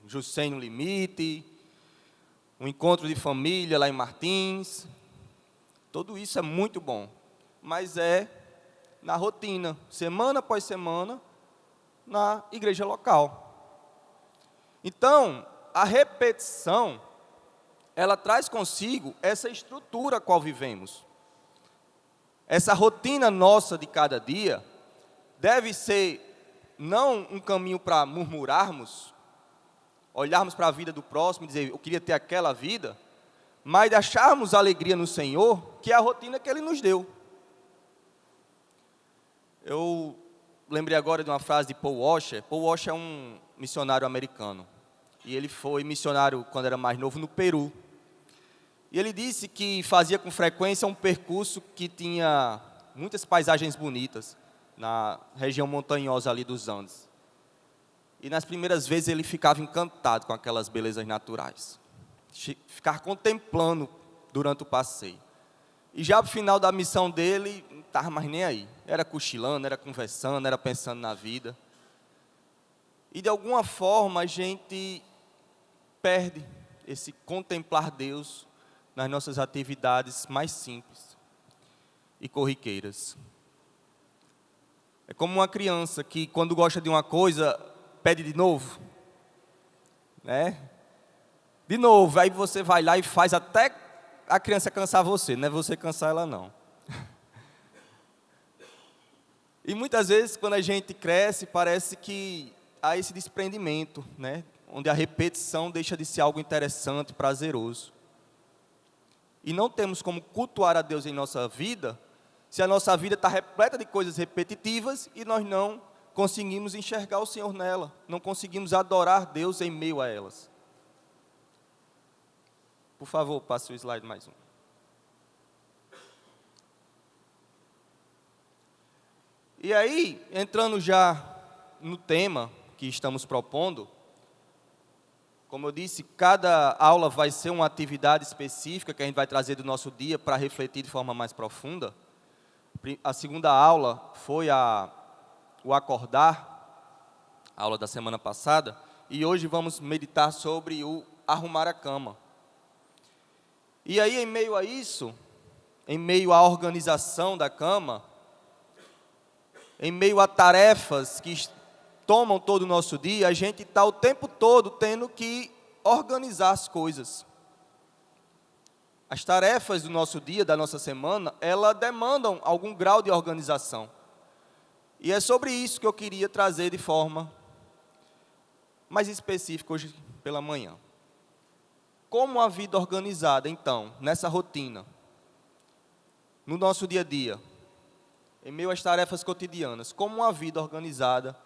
Jussei no Limite, um encontro de família lá em Martins. Tudo isso é muito bom, mas é na rotina, semana após semana, na igreja local. Então, a repetição, ela traz consigo essa estrutura a qual vivemos. Essa rotina nossa de cada dia deve ser não um caminho para murmurarmos, olharmos para a vida do próximo e dizer, eu queria ter aquela vida, mas acharmos alegria no Senhor, que é a rotina que Ele nos deu. Eu lembrei agora de uma frase de Paul Washer. Paul Washer é um missionário americano. E ele foi missionário, quando era mais novo, no Peru. E ele disse que fazia com frequência um percurso que tinha muitas paisagens bonitas, na região montanhosa ali dos Andes. E nas primeiras vezes ele ficava encantado com aquelas belezas naturais. Ficar contemplando durante o passeio. E já no final da missão dele, não estava mais nem aí. Era cochilando, era conversando, era pensando na vida. E de alguma forma a gente perde esse contemplar Deus nas nossas atividades mais simples e corriqueiras. É como uma criança que, quando gosta de uma coisa, pede de novo. Né? De novo, aí você vai lá e faz até a criança cansar você, não é você cansar ela não. E muitas vezes, quando a gente cresce, parece que há esse desprendimento, né? Onde a repetição deixa de ser algo interessante, prazeroso. E não temos como cultuar a Deus em nossa vida, se a nossa vida está repleta de coisas repetitivas e nós não conseguimos enxergar o Senhor nela, não conseguimos adorar Deus em meio a elas. Por favor, passe o slide mais um. E aí, entrando já no tema que estamos propondo, como eu disse, cada aula vai ser uma atividade específica que a gente vai trazer do nosso dia para refletir de forma mais profunda. A segunda aula foi o acordar, a aula da semana passada, e hoje vamos meditar sobre o arrumar a cama. E aí, em meio a isso, em meio à organização da cama, em meio a tarefas que tomam todo o nosso dia, a gente está o tempo todo tendo que organizar as coisas. As tarefas do nosso dia, da nossa semana, elas demandam algum grau de organização. E é sobre isso que eu queria trazer de forma mais específica hoje pela manhã. Como a vida organizada, então, nessa rotina, no nosso dia a dia, em meio às tarefas cotidianas, como uma vida organizada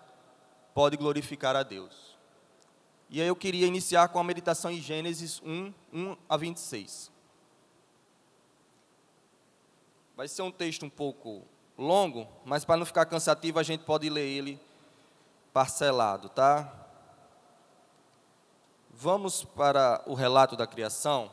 pode glorificar a Deus? E aí eu queria iniciar com a meditação em Gênesis 1 a 26. Vai ser um texto um pouco longo, mas para não ficar cansativo, a gente pode ler ele parcelado, tá? Vamos para o relato da criação.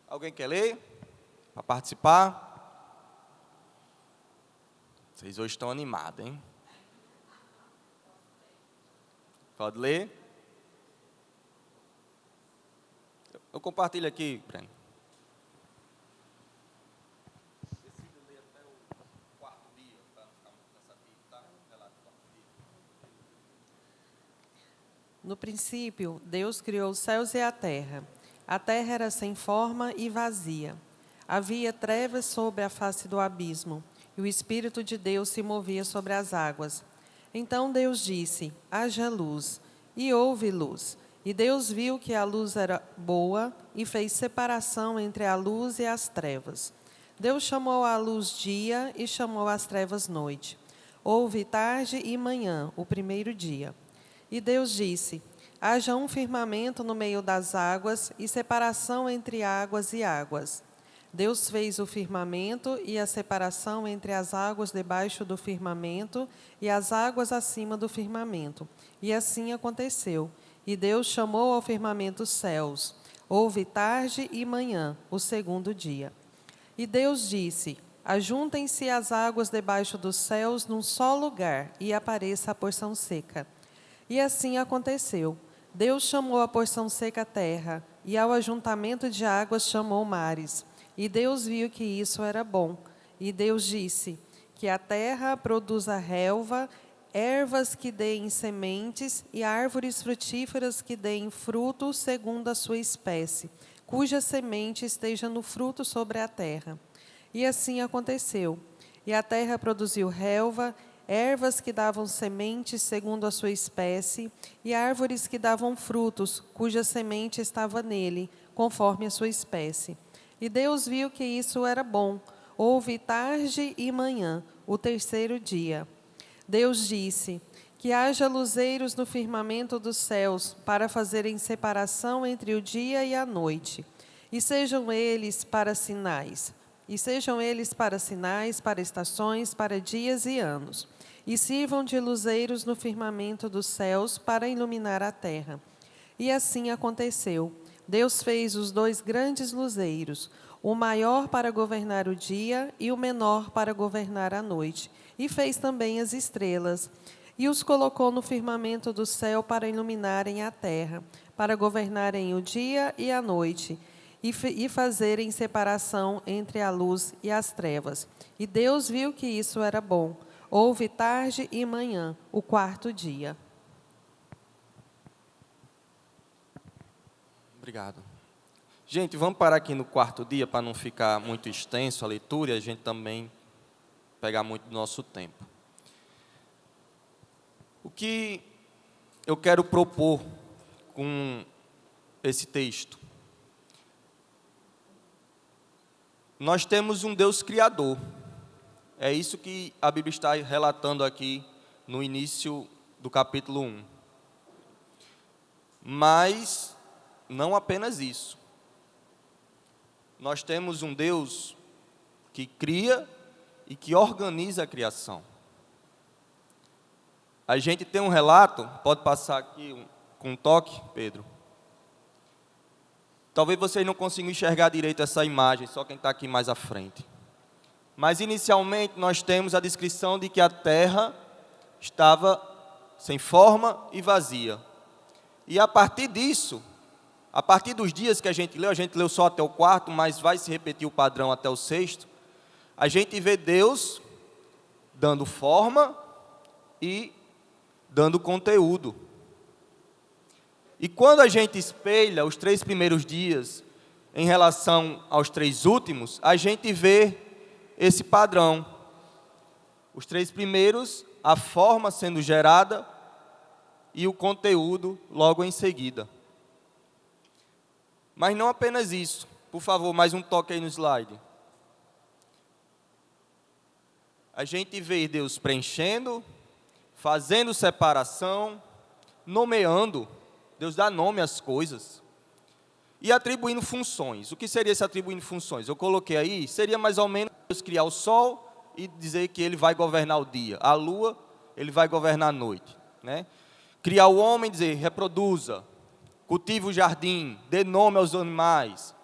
Alguém quer ler? Para participar? Vocês hoje estão animados, hein? Pode ler? Eu compartilho aqui, Breno. Decida ler até o quarto dia, para não ficar muito cansativo, tá? Relato do quarto dia. No princípio, Deus criou os céus e a terra. A terra era sem forma e vazia. Havia trevas sobre a face do abismo, e o Espírito de Deus se movia sobre as águas. Então Deus disse: haja luz, e houve luz. E Deus viu que a luz era boa, e fez separação entre a luz e as trevas. Deus chamou a luz dia, e chamou as trevas noite. Houve tarde e manhã, o primeiro dia. E Deus disse: haja um firmamento no meio das águas, e separação entre águas e águas. Deus fez o firmamento e a separação entre as águas debaixo do firmamento e as águas acima do firmamento. E assim aconteceu. E Deus chamou ao firmamento céus. Houve tarde e manhã, o segundo dia. E Deus disse: ajuntem-se as águas debaixo dos céus num só lugar, e apareça a porção seca. E assim aconteceu. Deus chamou a porção seca terra, e ao ajuntamento de águas chamou mares. E Deus viu que isso era bom. E Deus disse: que a terra produza relva, ervas que deem sementes, e árvores frutíferas que deem fruto segundo a sua espécie, cuja semente esteja no fruto sobre a terra. E assim aconteceu. E a terra produziu relva, ervas que davam sementes segundo a sua espécie, e árvores que davam frutos, cuja semente estava nele, conforme a sua espécie. E Deus viu que isso era bom. Houve tarde e manhã, o terceiro dia. Deus disse: que haja luzeiros no firmamento dos céus, para fazerem separação entre o dia e a noite. E sejam eles para sinais. Para estações, para dias e anos. E sirvam de luzeiros no firmamento dos céus, para iluminar a terra. E assim aconteceu. Deus fez os 2 grandes luzeiros, o maior para governar o dia e o menor para governar a noite. E fez também as estrelas. E os colocou no firmamento do céu para iluminarem a terra, para governarem o dia e a noite, e fazerem separação entre a luz e as trevas. E Deus viu que isso era bom. Houve tarde e manhã, o quarto dia. Obrigado. Gente, vamos parar aqui no quarto dia para não ficar muito extenso a leitura e a gente também pegar muito do nosso tempo. O que eu quero propor com esse texto? Nós temos um Deus criador. É isso que a Bíblia está relatando aqui no início do capítulo 1. Mas não apenas isso. Nós temos um Deus que cria e que organiza a criação. A gente tem um relato, pode passar aqui com um toque, Pedro. Talvez vocês não consigam enxergar direito essa imagem, só quem está aqui mais à frente. Mas inicialmente nós temos a descrição de que a terra estava sem forma e vazia. E a partir disso, a partir dos dias que a gente leu só até o 4, mas vai se repetir o padrão até o 6º, a gente vê Deus dando forma e dando conteúdo. E quando a gente espelha os 3 primeiros dias em relação aos 3 últimos, a gente vê esse padrão. Os 3 primeiros, a forma sendo gerada e o conteúdo logo em seguida. Mas não apenas isso. Por favor, mais um toque aí no slide. A gente vê Deus preenchendo, fazendo separação, nomeando. Deus dá nome às coisas. E atribuindo funções. O que seria esse atribuindo funções? Eu coloquei aí, seria mais ou menos Deus criar o sol e dizer que ele vai governar o dia. A lua, ele vai governar a noite. Né? Criar o homem e dizer, reproduza. Cultive o jardim, dê nome aos animais.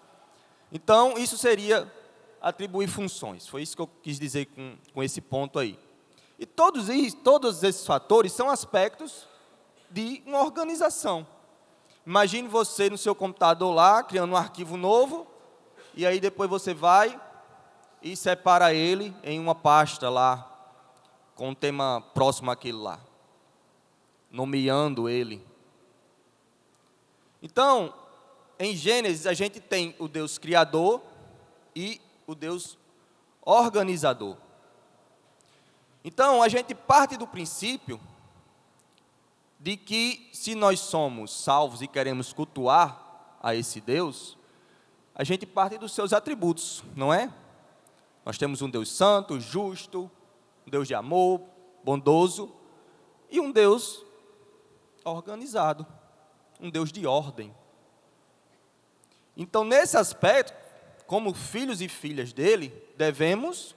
Então, isso seria atribuir funções. Foi isso que eu quis dizer com esse ponto aí. E todos esses fatores são aspectos de uma organização. Imagine você no seu computador lá, criando um arquivo novo, e aí depois você vai e separa ele em uma pasta lá, com um tema próximo àquele lá, nomeando ele. Então, em Gênesis, a gente tem o Deus criador e o Deus organizador. Então, a gente parte do princípio de que, se nós somos salvos e queremos cultuar a esse Deus, a gente parte dos seus atributos, não é? Nós temos um Deus santo, justo, um Deus de amor, bondoso, e um Deus organizado, um Deus de ordem. Então, nesse aspecto, como filhos e filhas dele, devemos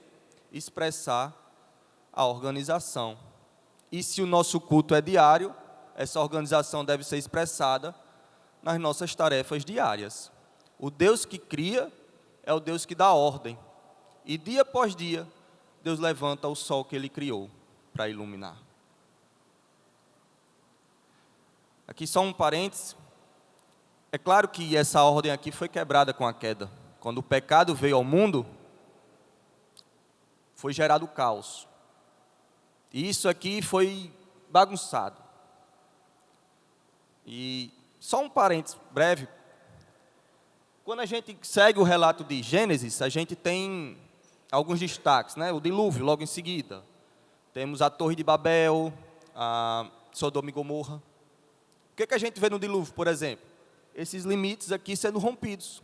expressar a organização. E se o nosso culto é diário, essa organização deve ser expressada nas nossas tarefas diárias. O Deus que cria é o Deus que dá ordem. E dia após dia, Deus levanta o sol que Ele criou para iluminar. Aqui só um parênteses. É claro que essa ordem aqui foi quebrada com a queda. Quando o pecado veio ao mundo, foi gerado caos. E isso aqui foi bagunçado. E só um parênteses breve. Quando a gente segue o relato de Gênesis, a gente tem alguns destaques, né? O dilúvio, logo em seguida. Temos a Torre de Babel, a Sodoma e Gomorra. O que a gente vê no dilúvio, por exemplo? Esses limites aqui sendo rompidos.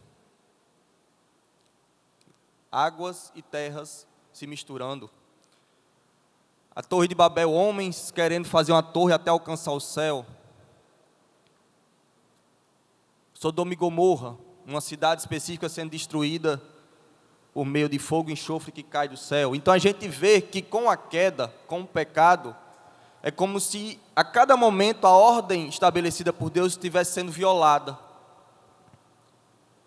Águas e terras se misturando. A Torre de Babel, homens querendo fazer uma torre até alcançar o céu. Sodoma e Gomorra, uma cidade específica sendo destruída por meio de fogo e enxofre que cai do céu. Então a gente vê que com a queda, com o pecado, é como se a cada momento a ordem estabelecida por Deus estivesse sendo violada,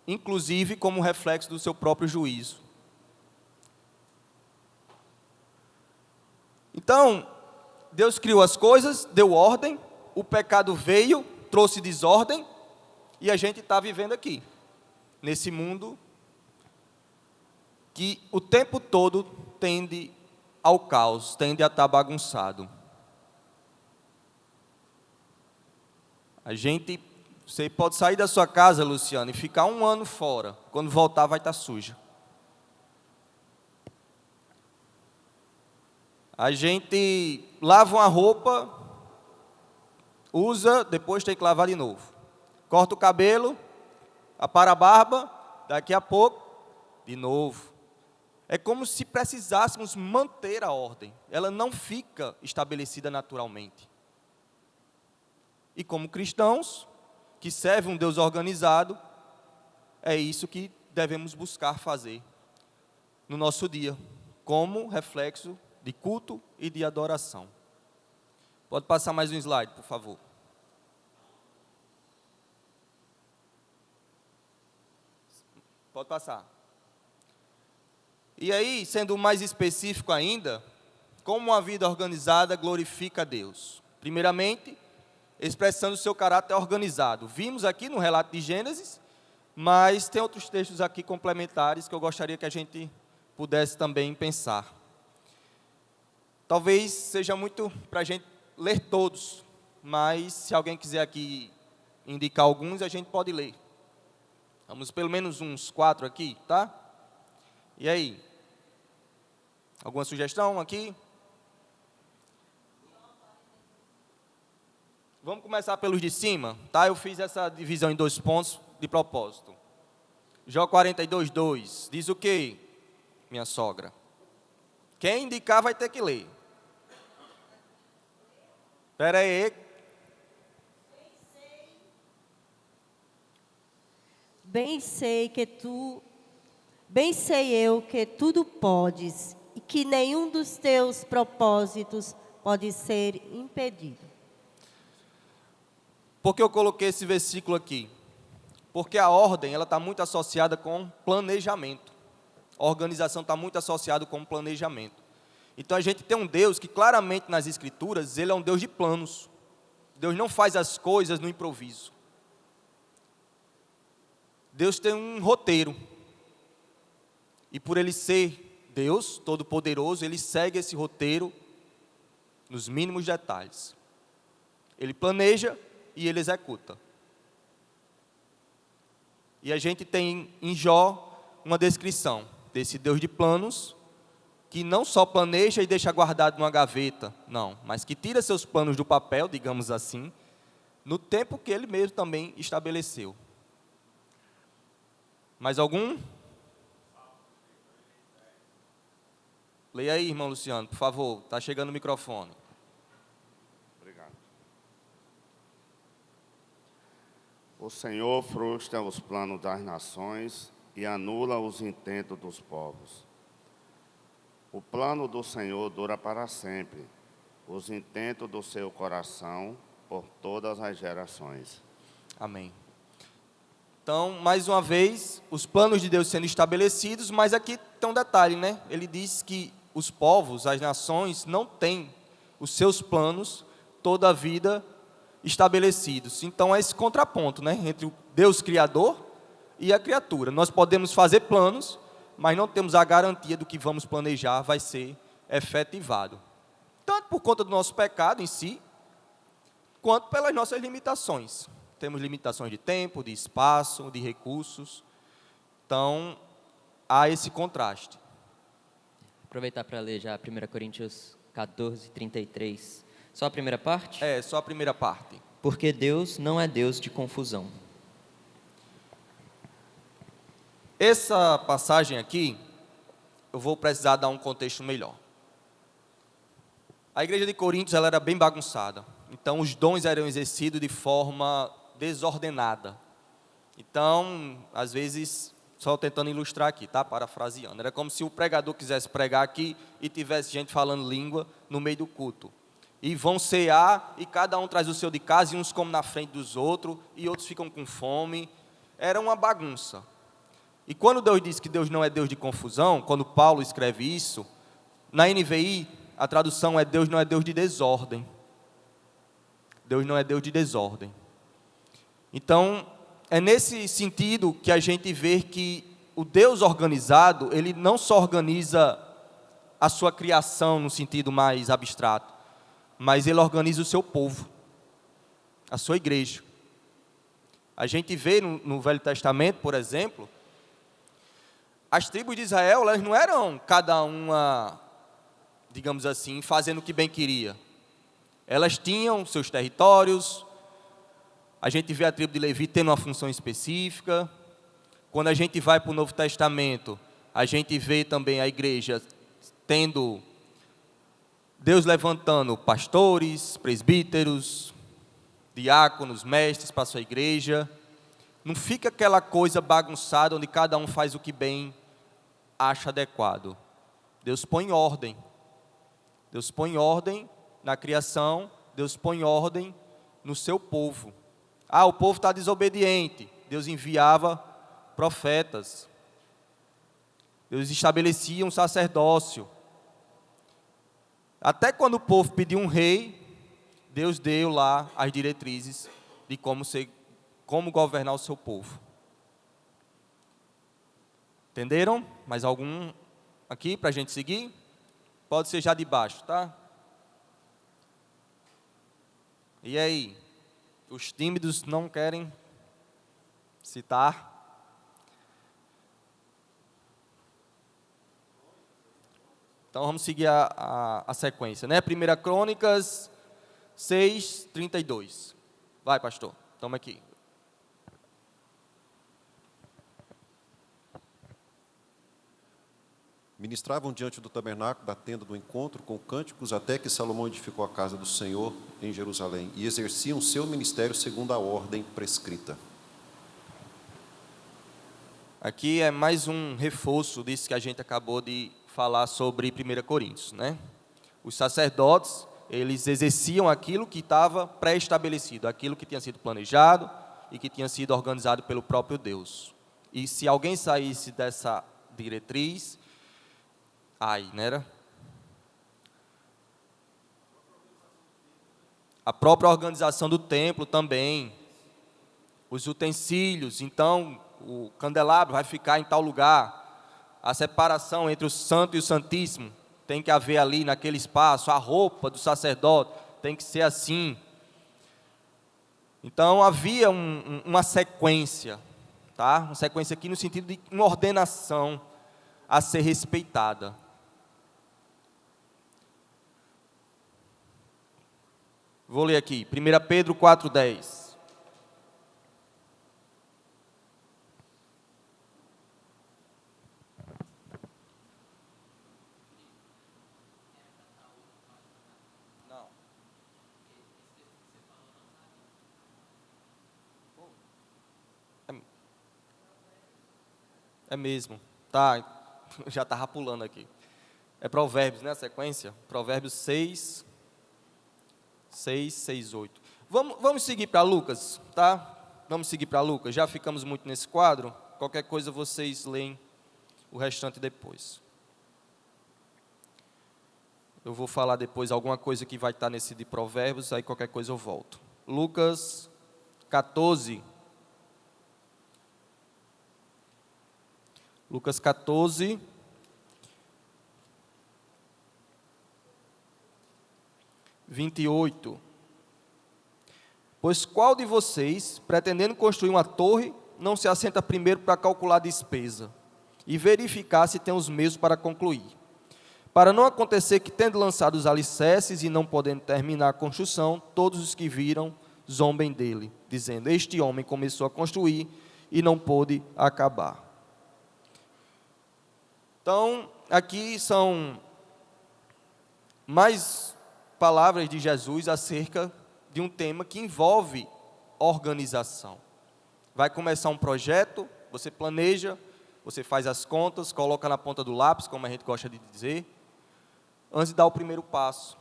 inclusive como reflexo do seu próprio juízo. Então, Deus criou as coisas, deu ordem, o pecado veio, trouxe desordem, e a gente está vivendo aqui, nesse mundo que o tempo todo tende ao caos, tende a estar bagunçado. Você pode sair da sua casa, Luciano, e ficar 1 ano fora. Quando voltar, vai estar suja. A gente lava uma roupa, usa, depois tem que lavar de novo. Corta o cabelo, apara a barba, daqui a pouco, de novo. É como se precisássemos manter a ordem. Ela não fica estabelecida naturalmente. E como cristãos, que servem um Deus organizado, é isso que devemos buscar fazer no nosso dia, como reflexo de culto e de adoração. Pode passar mais um slide, por favor. Pode passar. E aí, sendo mais específico ainda, como uma vida organizada glorifica a Deus? Primeiramente, expressando o seu caráter organizado. Vimos aqui no relato de Gênesis, mas tem outros textos aqui complementares que eu gostaria que a gente pudesse também pensar. Talvez seja muito para a gente ler todos, mas se alguém quiser aqui indicar alguns, a gente pode ler. Vamos pelo menos uns 4 aqui, tá? E aí? Alguma sugestão aqui? Vamos começar pelos de cima, tá? Eu fiz essa divisão em 2 pontos de propósito. Jó 42:2, diz o quê, minha sogra? Quem indicar vai ter que ler. Espera aí. Bem sei eu que tudo podes e que nenhum dos teus propósitos pode ser impedido. Por que eu coloquei esse versículo aqui? Porque a ordem ela está muito associada com planejamento. A organização está muito associada com planejamento. Então a gente tem um Deus que claramente nas Escrituras, Ele é um Deus de planos. Deus não faz as coisas no improviso. Deus tem um roteiro. E por Ele ser Deus Todo-Poderoso, Ele segue esse roteiro nos mínimos detalhes. Ele planeja e Ele executa. E a gente tem em Jó uma descrição desse Deus de planos, que não só planeja e deixa guardado numa gaveta, não, mas que tira seus planos do papel, digamos assim, no tempo que Ele mesmo também estabeleceu. Mais algum? Leia aí, irmão Luciano, por favor, está chegando o microfone. O Senhor frustra os planos das nações e anula os intentos dos povos. O plano do Senhor dura para sempre, os intentos do seu coração por todas as gerações. Amém. Então, mais uma vez, os planos de Deus sendo estabelecidos, mas aqui tem um detalhe, né? Ele diz que os povos, as nações, não têm os seus planos toda a vida estabelecidos. Então, é esse contraponto, né? Entre o Deus Criador e a criatura. Nós podemos fazer planos, mas não temos a garantia do que vamos planejar vai ser efetivado. Tanto por conta do nosso pecado em si, quanto pelas nossas limitações. Temos limitações de tempo, de espaço, de recursos. Então, há esse contraste. Aproveitar para ler já 1 Coríntios 14, 33. Só a primeira parte? É, só a primeira parte. Porque Deus não é Deus de confusão. Essa passagem aqui, eu vou precisar dar um contexto melhor. A igreja de Coríntios ela era bem bagunçada. Então, os dons eram exercidos de forma desordenada. Então, às vezes, só tentando ilustrar aqui, tá? Parafraseando. Era como se o pregador quisesse pregar aqui e tivesse gente falando língua no meio do culto. E vão cear, e cada um traz o seu de casa, e uns comem na frente dos outros, e outros ficam com fome. Era uma bagunça. E quando Deus diz que Deus não é Deus de confusão, quando Paulo escreve isso, na NVI, a tradução é Deus não é Deus de desordem. Deus não é Deus de desordem. Então, é nesse sentido que a gente vê que o Deus organizado, ele não só organiza a sua criação no sentido mais abstrato, mas ele organiza o seu povo, a sua igreja. A gente vê no Velho Testamento, por exemplo, as tribos de Israel, elas não eram cada uma, digamos assim, fazendo o que bem queria. Elas tinham seus territórios. A gente vê a tribo de Levi tendo uma função específica. Quando a gente vai para o Novo Testamento, a gente vê também a igreja tendo Deus levantando pastores, presbíteros, diáconos, mestres para a sua igreja. Não fica aquela coisa bagunçada onde cada um faz o que bem acha adequado. Deus põe ordem. Deus põe ordem na criação, Deus põe ordem no seu povo. Ah, o povo está desobediente. Deus enviava profetas. Deus estabelecia um sacerdócio. Até quando o povo pediu um rei, Deus deu lá as diretrizes de como governar o seu povo. Entenderam? Mais algum aqui para a gente seguir? Pode ser já de baixo, tá? E aí? Os tímidos não querem citar? Então vamos seguir a sequência, né? 1 Crônicas 6, 32. Vai, pastor, toma aqui. Ministravam diante do tabernáculo da tenda do encontro com cânticos até que Salomão edificou a casa do Senhor em Jerusalém e exerciam seu ministério segundo a ordem prescrita. Aqui é mais um reforço disso que a gente acabou de falar sobre 1 Coríntios, né? Os sacerdotes, eles exerciam aquilo que estava pré-estabelecido, aquilo que tinha sido planejado e que tinha sido organizado pelo próprio Deus. E se alguém saísse dessa diretriz, ai, não era? A própria organização do templo também, os utensílios, então o candelabro vai ficar em tal lugar, a separação entre o santo e o santíssimo tem que haver ali naquele espaço, a roupa do sacerdote tem que ser assim. Então havia uma sequência, tá? Uma sequência aqui no sentido de uma ordenação a ser respeitada. Vou ler aqui, 1 Pedro 4,10. É mesmo. Tá, já estava pulando aqui. É Provérbios, né, a sequência? Provérbios 6, 8. Vamos seguir para Lucas, tá? Vamos seguir para Lucas. Já ficamos muito nesse quadro. Qualquer coisa vocês leem o restante depois. Eu vou falar depois alguma coisa que vai estar nesse de Provérbios, aí qualquer coisa eu volto. Lucas 14. Lucas 14. (28) Pois qual de vocês, pretendendo construir uma torre, não se assenta primeiro para calcular a despesa e verificar se tem os meios para concluir? Para não acontecer que, tendo lançado os alicerces e não podendo terminar a construção, todos os que viram zombem dele, dizendo: este homem começou a construir e não pôde acabar. Então, aqui são mais palavras de Jesus acerca de um tema que envolve organização. Vai começar um projeto, você planeja, você faz as contas, coloca na ponta do lápis, como a gente gosta de dizer, antes de dar o primeiro passo.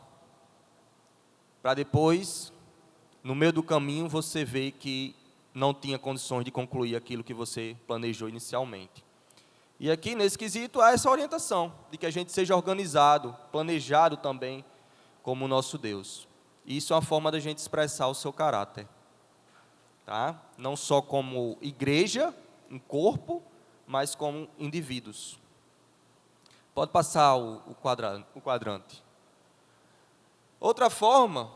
Para depois, no meio do caminho, você ver que não tinha condições de concluir aquilo que você planejou inicialmente. E aqui, nesse quesito, há essa orientação, de que a gente seja organizado, planejado também, como o nosso Deus. Isso é uma forma da gente expressar o seu caráter. Tá? Não só como igreja, um corpo, mas como indivíduos. Pode passar o quadrante. Outra forma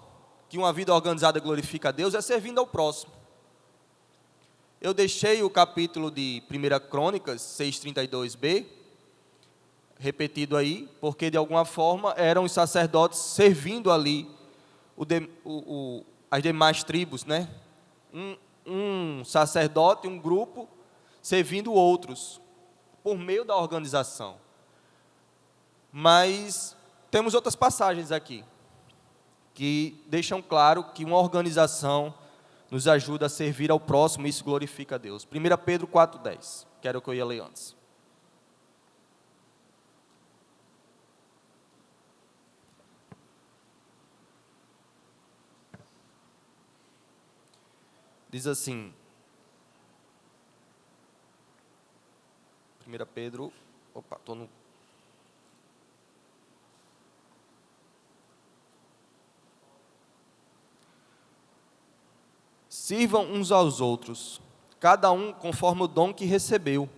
que uma vida organizada glorifica a Deus é servindo ao próximo. Eu deixei o capítulo de 1 Crônicas 6:32b, repetido aí, porque de alguma forma eram os sacerdotes servindo ali as demais tribos, né? Um sacerdote, um grupo, servindo outros, por meio da organização. Mas temos outras passagens aqui, que deixam claro que uma organização nos ajuda a servir ao próximo, e isso glorifica a Deus. 1 Pedro 4:10, que era o que eu ia ler antes. Diz assim, 1 Pedro, estou no... Sirvam uns aos outros, cada um conforme o dom que recebeu,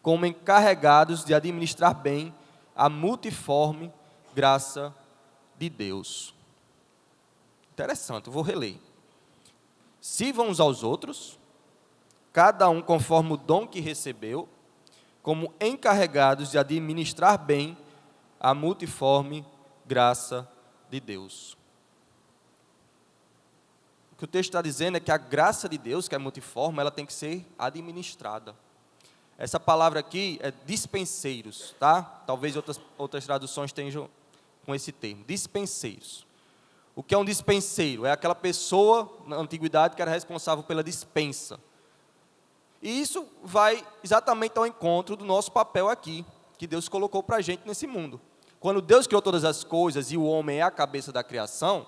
como encarregados de administrar bem a multiforme graça de Deus. Interessante, eu vou reler. Sirvam uns aos outros, cada um conforme o dom que recebeu, como encarregados de administrar bem a multiforme graça de Deus. O que o texto está dizendo é que a graça de Deus, que é multiforme, ela tem que ser administrada. Essa palavra aqui é dispenseiros, tá? Talvez outras traduções tenham com esse termo, dispenseiros. O que é um dispenseiro? É aquela pessoa, na antiguidade, que era responsável pela dispensa. E isso vai exatamente ao encontro do nosso papel aqui, que Deus colocou para a gente nesse mundo. Quando Deus criou todas as coisas e o homem é a cabeça da criação,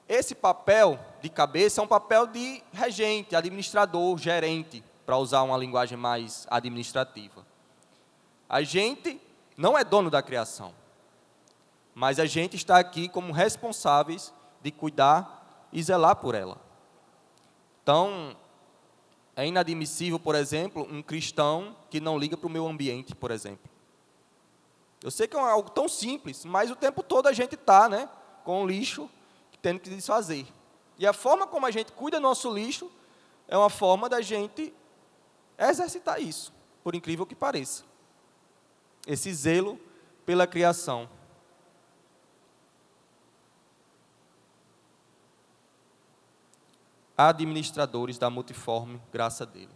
esse papel de cabeça é um papel de regente, administrador, gerente, para usar uma linguagem mais administrativa. A gente não é dono da criação, mas a gente está aqui como responsáveis de cuidar e zelar por ela. Então, é inadmissível, por exemplo, um cristão que não liga para o meio ambiente, por exemplo. Eu sei que é algo tão simples, mas o tempo todo a gente está, né, com o lixo, tendo que desfazer. E a forma como a gente cuida do nosso lixo é uma forma da gente exercitar isso, por incrível que pareça. Esse zelo pela criação. Administradores da multiforme graça dele.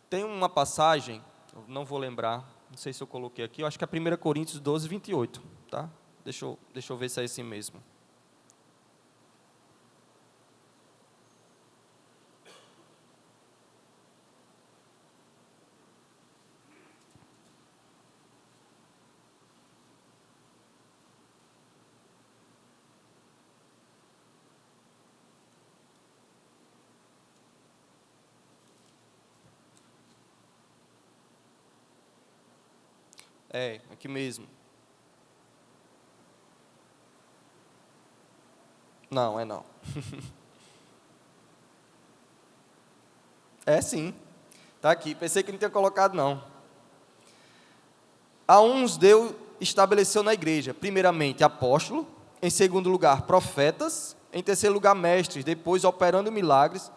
Tem uma passagem, eu não vou lembrar, não sei se eu coloquei aqui, eu acho que é 1 Coríntios 12:28, tá? Deixa eu ver se é esse mesmo. É, aqui mesmo. Não, é não. É sim. Está aqui. Pensei que não tinha colocado, não. A uns Deus estabeleceu na igreja, primeiramente apóstolo, em segundo lugar profetas, em terceiro lugar mestres, depois operando milagres,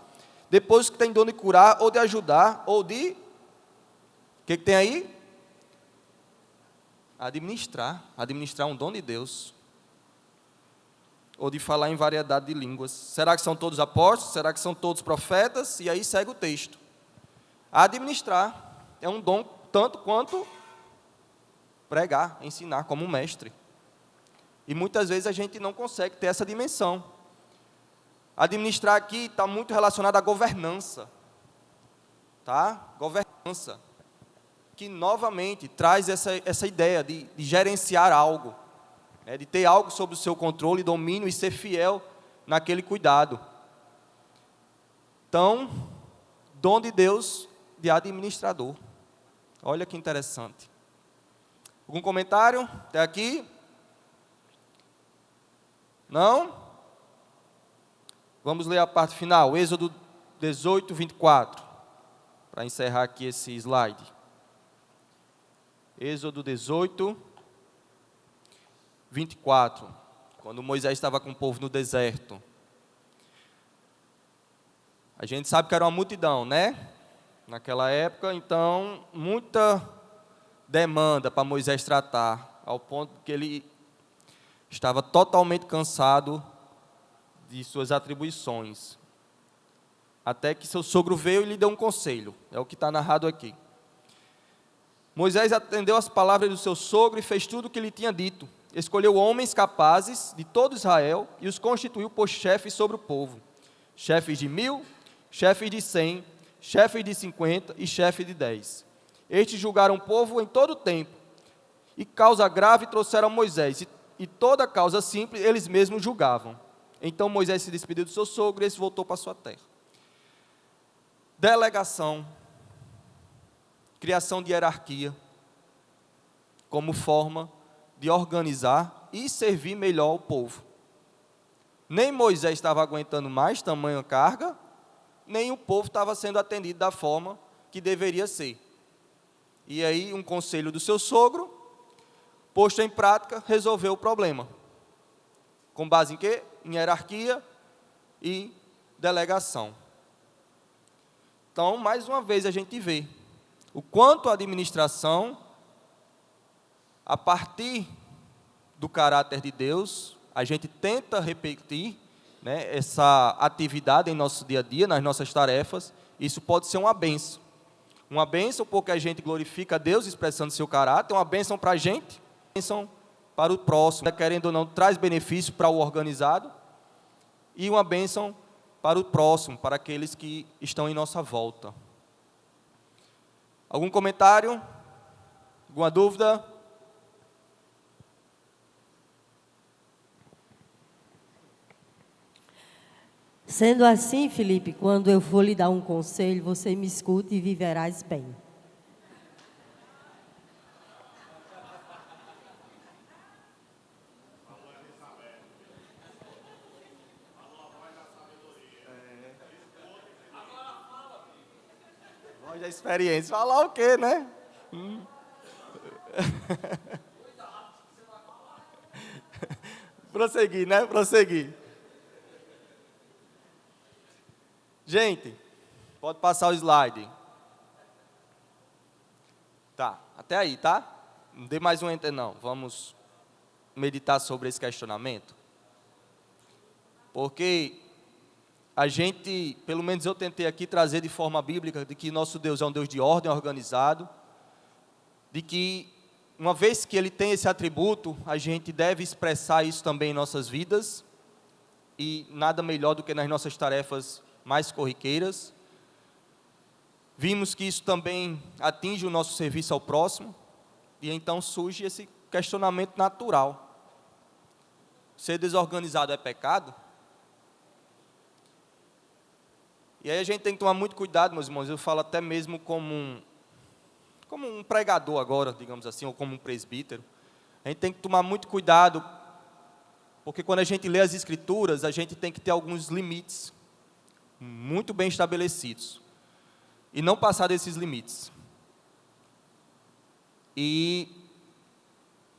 depois que tem dom de curar, ou de ajudar, ou de... O que tem aí? Administrar. Administrar um dom de Deus. Ou de falar em variedade de línguas. Será que são todos apóstolos? Será que são todos profetas? E aí segue o texto. Administrar é um dom tanto quanto pregar, ensinar, como um mestre. E muitas vezes a gente não consegue ter essa dimensão. Administrar aqui está muito relacionado à governança. Tá? Governança. Que novamente traz essa ideia de gerenciar algo. De ter algo sob o seu controle e domínio e ser fiel naquele cuidado. Então, dom de Deus de administrador. Olha que interessante. Algum comentário até aqui? Não? Vamos ler a parte final, Êxodo 18, 24, para encerrar aqui esse slide. Êxodo 18, 24, quando Moisés estava com o povo no deserto. A gente sabe que era uma multidão, né? Naquela época, então, muita demanda para Moisés tratar, ao ponto que ele estava totalmente cansado de suas atribuições. Até que seu sogro veio e lhe deu um conselho, é o que está narrado aqui. Moisés atendeu as palavras do seu sogro e fez tudo o que lhe tinha dito. Escolheu homens capazes de todo Israel e os constituiu por chefes sobre o povo. Chefes de 1000, chefes de 100, chefes de 50 e chefes de 10. Estes julgaram o povo em todo o tempo. E causa grave trouxeram a Moisés. E toda causa simples eles mesmos julgavam. Então Moisés se despediu do seu sogro e esse voltou para sua terra. Delegação. Criação de hierarquia. Como forma de organizar e servir melhor o povo. Nem Moisés estava aguentando mais tamanha carga, nem o povo estava sendo atendido da forma que deveria ser. E aí um conselho do seu sogro, posto em prática, resolveu o problema. Com base em quê? Em hierarquia e delegação. Então, mais uma vez a gente vê o quanto a administração, a partir do caráter de Deus, a gente tenta repetir, essa atividade em nosso dia a dia, nas nossas tarefas. Isso pode ser uma bênção. Uma bênção porque a gente glorifica a Deus expressando seu caráter, uma bênção para a gente, uma bênção para o próximo, querendo ou não, traz benefício para o organizado, e uma bênção para o próximo, para aqueles que estão em nossa volta. Algum comentário? Alguma dúvida? Sendo assim, Felipe, quando eu for lhe dar um conselho, você me escute e viverás bem. Voz da experiência. Falar o quê, né? Prosseguir, né? Prosseguir. Gente, pode passar o slide. Tá, até aí, tá? Não dê mais um enter, não. Vamos meditar sobre esse questionamento. Porque a gente, pelo menos eu tentei aqui trazer de forma bíblica, de que nosso Deus é um Deus de ordem, organizado, de que, uma vez que Ele tem esse atributo, a gente deve expressar isso também em nossas vidas, e nada melhor do que nas nossas tarefas mais corriqueiras. Vimos que isso também atinge o nosso serviço ao próximo, e então surge esse questionamento natural. Ser desorganizado é pecado? E aí a gente tem que tomar muito cuidado, meus irmãos, eu falo até mesmo como como um pregador agora, digamos assim, ou como um presbítero, a gente tem que tomar muito cuidado, porque quando a gente lê as Escrituras, a gente tem que ter alguns limites muito bem estabelecidos e não passar desses limites. E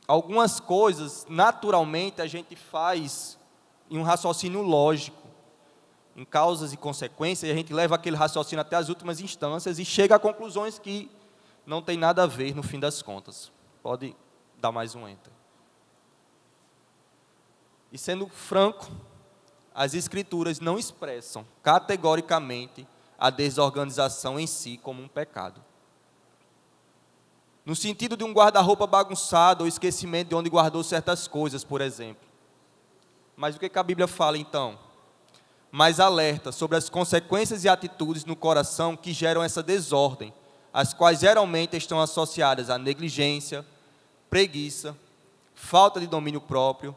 algumas coisas, naturalmente, a gente faz em um raciocínio lógico, em causas e consequências, e a gente leva aquele raciocínio até as últimas instâncias e chega a conclusões que não tem nada a ver no fim das contas. Pode dar mais um enter. E sendo franco, as Escrituras não expressam categoricamente a desorganização em si como um pecado. No sentido de um guarda-roupa bagunçado ou esquecimento de onde guardou certas coisas, por exemplo. Mas o que a Bíblia fala então? Mais alerta sobre as consequências e atitudes no coração que geram essa desordem, as quais geralmente estão associadas à negligência, preguiça, falta de domínio próprio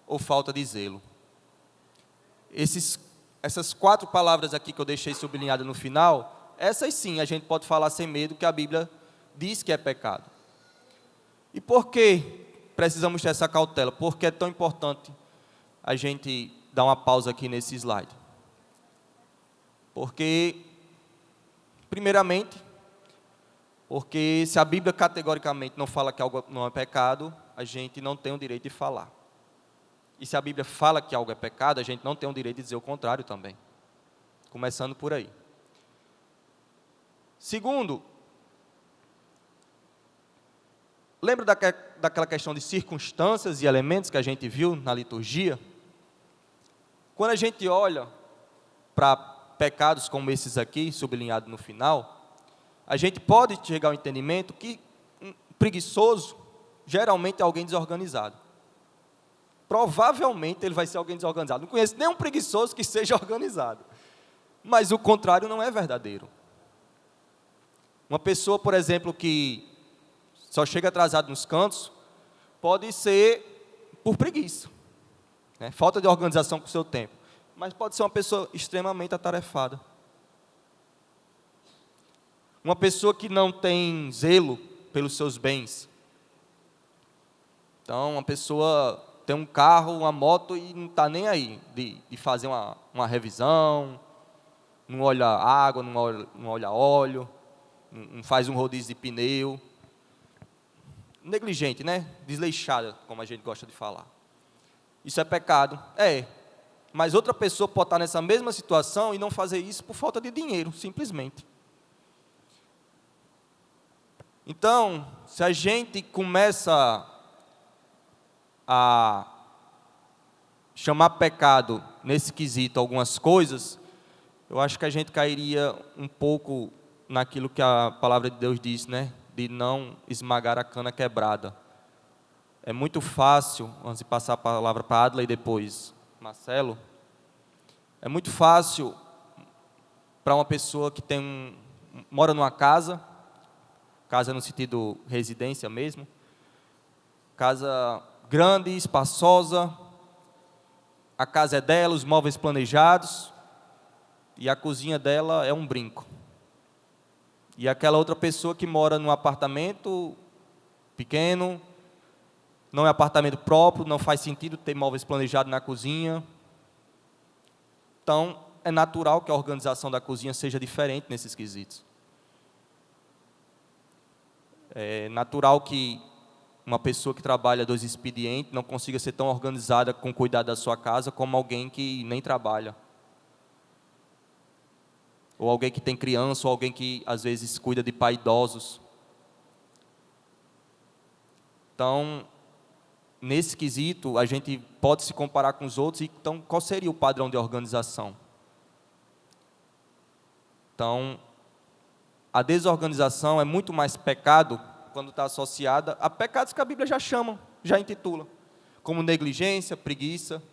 ou falta de zelo. Essas 4 palavras aqui que eu deixei sublinhadas no final, essas sim a gente pode falar sem medo que a Bíblia diz que é pecado. E por que precisamos ter essa cautela? Por que é tão importante a gente dar uma pausa aqui nesse slide? Porque, primeiramente, porque se a Bíblia categoricamente não fala que algo não é pecado, a gente não tem o direito de falar. E se a Bíblia fala que algo é pecado, a gente não tem o direito de dizer o contrário também. Começando por aí. Segundo, lembra daquela questão de circunstâncias e elementos que a gente viu na liturgia? Quando a gente olha para pecados como esses aqui, sublinhado no final, a gente pode chegar ao entendimento que um preguiçoso geralmente é alguém desorganizado. Provavelmente ele vai ser alguém desorganizado. Não conheço nenhum preguiçoso que seja organizado. Mas o contrário não é verdadeiro. Uma pessoa, por exemplo, que só chega atrasado nos cantos, pode ser por preguiça, né? Falta de organização com o seu tempo. Mas pode ser uma pessoa extremamente atarefada. Uma pessoa que não tem zelo pelos seus bens. Então, uma pessoa tem um carro, uma moto e não está nem aí de fazer uma revisão, não olha água, não olha óleo, não faz um rodízio de pneu. Negligente, né? Desleixada, como a gente gosta de falar. Isso é pecado? É. Mas outra pessoa pode estar nessa mesma situação e não fazer isso por falta de dinheiro, simplesmente. Então, se a gente começa a chamar pecado nesse quesito algumas coisas, eu acho que a gente cairia um pouco naquilo que a palavra de Deus diz, né? De não esmagar a cana quebrada. É muito fácil, antes de passar a palavra para Adla e depois Marcelo, é muito fácil para uma pessoa que mora numa casa no sentido residência mesmo, casa grande, espaçosa, a casa é dela, os móveis planejados, e a cozinha dela é um brinco. E aquela outra pessoa que mora num apartamento pequeno, não é apartamento próprio, não faz sentido ter móveis planejados na cozinha. Então, é natural que a organização da cozinha seja diferente nesses quesitos. É natural que uma pessoa que trabalha 2 expedientes não consiga ser tão organizada com o cuidado da sua casa como alguém que nem trabalha. Ou alguém que tem criança, ou alguém que às vezes cuida de pais idosos. Então, nesse quesito, a gente pode se comparar com os outros, então qual seria o padrão de organização? Então, a desorganização é muito mais pecado quando está associada a pecados que a Bíblia já chama, já intitula, como negligência, preguiça,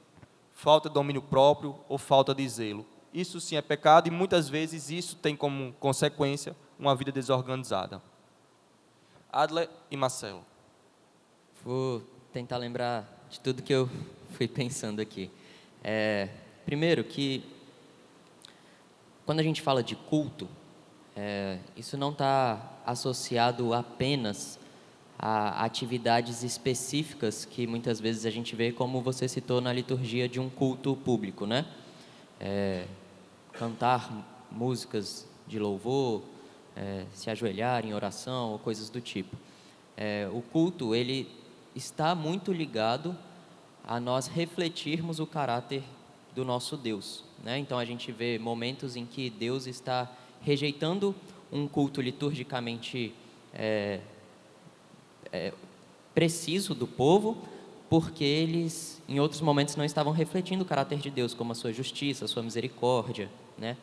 falta de domínio próprio ou falta de zelo. Isso sim é pecado e muitas vezes isso tem como consequência uma vida desorganizada. Adler e Marcelo. Vou tentar lembrar de tudo que eu fui pensando aqui. Primeiro que, quando a gente fala de culto, Isso não está associado apenas a atividades específicas que muitas vezes a gente vê, como você citou, na liturgia de um culto público, né? Cantar músicas de louvor, se ajoelhar em oração ou coisas do tipo. O culto, ele está muito ligado a nós refletirmos o caráter do nosso Deus, né? Então a gente vê momentos em que Deus está rejeitando um culto liturgicamente preciso do povo, porque eles, em outros momentos, não estavam refletindo o caráter de Deus, como a sua justiça, a sua misericórdia, né?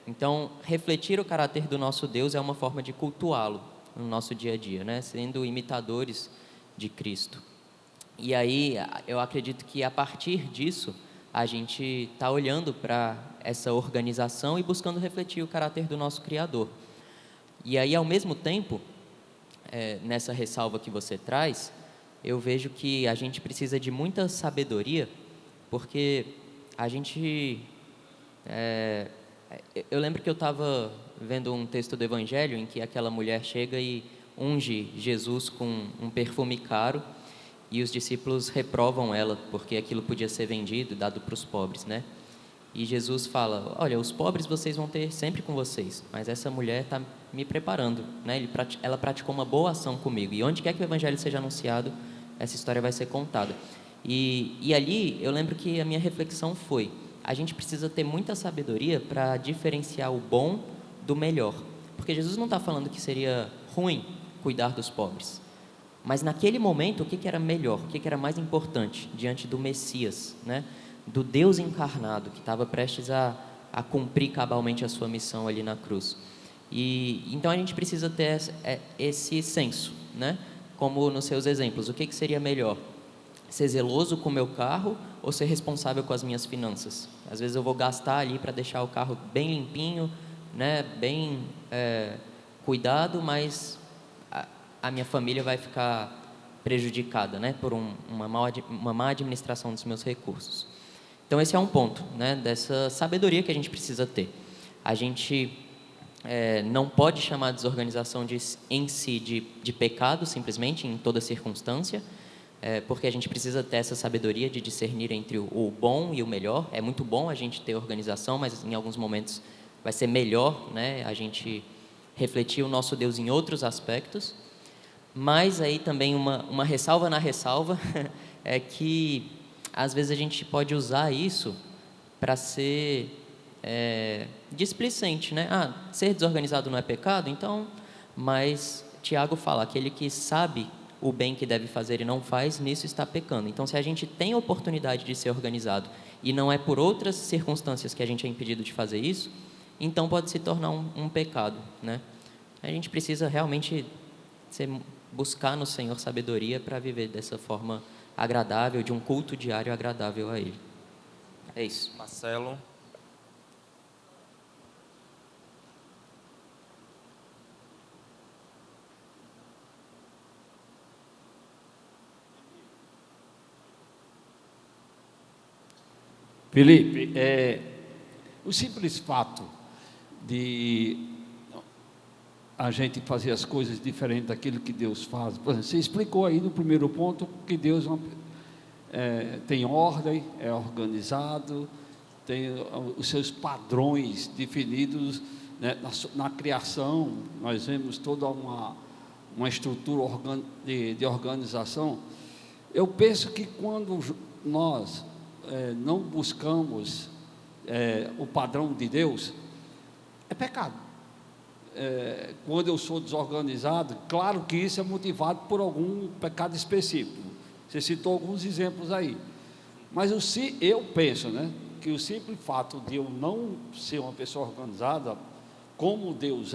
Então, refletir o caráter do nosso Deus é uma forma de cultuá-lo no nosso dia a dia, né? Sendo imitadores de Cristo. E aí, eu acredito que a partir disso, a gente está olhando para essa organização e buscando refletir o caráter do nosso Criador. E aí, ao mesmo tempo, nessa ressalva que você traz, eu vejo que a gente precisa de muita sabedoria, porque a gente... eu lembro que eu estava vendo um texto do Evangelho em que aquela mulher chega e unge Jesus com um perfume caro, e os discípulos reprovam ela, porque aquilo podia ser vendido, dado para os pobres, né? E Jesus fala: olha, os pobres vocês vão ter sempre com vocês, mas essa mulher está me preparando, né? Ela praticou uma boa ação comigo, e onde quer que o Evangelho seja anunciado, essa história vai ser contada. E ali, eu lembro que a minha reflexão foi: a gente precisa ter muita sabedoria para diferenciar o bom do melhor, porque Jesus não está falando que seria ruim cuidar dos pobres, mas naquele momento, o que era melhor, o que era mais importante diante do Messias, né? Do Deus encarnado, que estava prestes a cumprir cabalmente a sua missão ali na cruz. E então a gente precisa ter esse senso, né? Como nos seus exemplos, o que seria melhor? Ser zeloso com o meu carro ou ser responsável com as minhas finanças? Às vezes eu vou gastar ali para deixar o carro bem limpinho, né? Bem cuidado, mas a minha família vai ficar prejudicada, né? Por uma má administração dos meus recursos. Então esse é um ponto, né? Dessa sabedoria que a gente precisa ter. A gente não pode chamar a desorganização em si de pecado, simplesmente, em toda circunstância, porque a gente precisa ter essa sabedoria de discernir entre o bom e o melhor. É muito bom a gente ter organização, mas em alguns momentos vai ser melhor, né, a gente refletir o nosso Deus em outros aspectos. Mas aí também uma ressalva na ressalva é que às vezes a gente pode usar isso para ser displicente, né? Ser desorganizado não é pecado, então... Mas Tiago fala: aquele que sabe o bem que deve fazer e não faz, nisso está pecando. Então, se a gente tem a oportunidade de ser organizado e não é por outras circunstâncias que a gente é impedido de fazer isso, então pode se tornar um pecado, né? A gente precisa realmente buscar no Senhor sabedoria para viver dessa forma agradável, de um culto diário agradável a Ele. É isso. Marcelo. Felipe, o simples fato de a gente fazer as coisas diferentes daquilo que Deus faz. Por exemplo, você explicou aí no primeiro ponto que Deus tem ordem, é organizado, tem os seus padrões definidos, né? Na criação, nós vemos toda uma estrutura de organização. Eu penso que quando nós não buscamos o padrão de Deus, é pecado. Quando eu sou desorganizado, claro que isso é motivado por algum pecado específico. Você citou alguns exemplos aí, mas eu penso, né, que o simples fato de eu não ser uma pessoa organizada, como Deus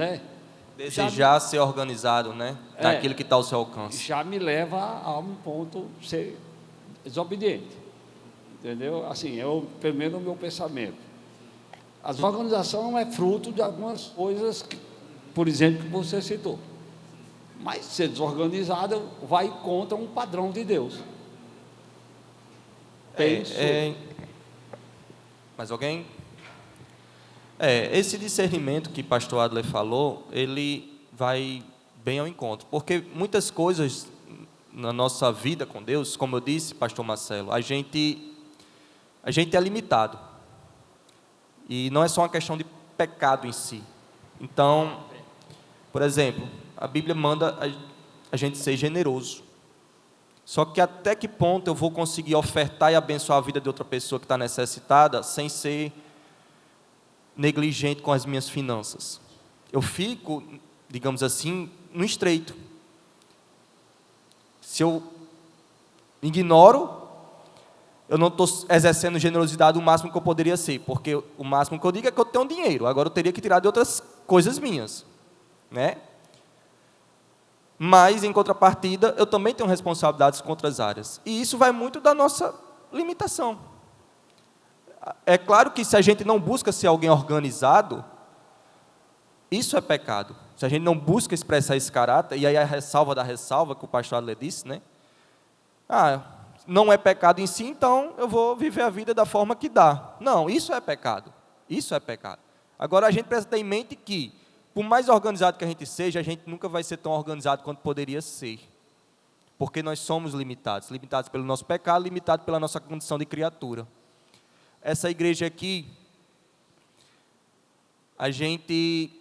desejar ser organizado, né, naquilo que está ao seu alcance, já me leva a um ponto ser desobediente, entendeu? Assim, pelo menos o meu pensamento. A desorganização é fruto de algumas coisas que, por exemplo, que você citou. Mas ser desorganizado vai contra um padrão de Deus. Mais alguém? Esse discernimento que pastor Adler falou, ele vai bem ao encontro, porque muitas coisas na nossa vida com Deus, como eu disse, pastor Marcelo, a gente é limitado, e não é só uma questão de pecado em si. Então, por exemplo, a Bíblia manda a gente ser generoso, só que até que ponto eu vou conseguir ofertar e abençoar a vida de outra pessoa que está necessitada, sem ser negligente com as minhas finanças? Eu fico, digamos assim, no estreito. Se eu ignoro, eu não estou exercendo generosidade o máximo que eu poderia ser, porque o máximo que eu digo é que eu tenho dinheiro, agora eu teria que tirar de outras coisas minhas, né? Mas, em contrapartida, eu também tenho responsabilidades com outras áreas, e isso vai muito da nossa limitação. É claro que se a gente não busca ser alguém organizado, isso é pecado. Se a gente não busca expressar esse caráter, e aí a ressalva da ressalva, que o pastor Adler disse, né? Não é pecado em si, então eu vou viver a vida da forma que dá. Não, isso é pecado. Isso é pecado. Agora, a gente precisa ter em mente que, por mais organizado que a gente seja, a gente nunca vai ser tão organizado quanto poderia ser. Porque nós somos limitados. Limitados pelo nosso pecado, limitados pela nossa condição de criatura. Essa igreja aqui, a gente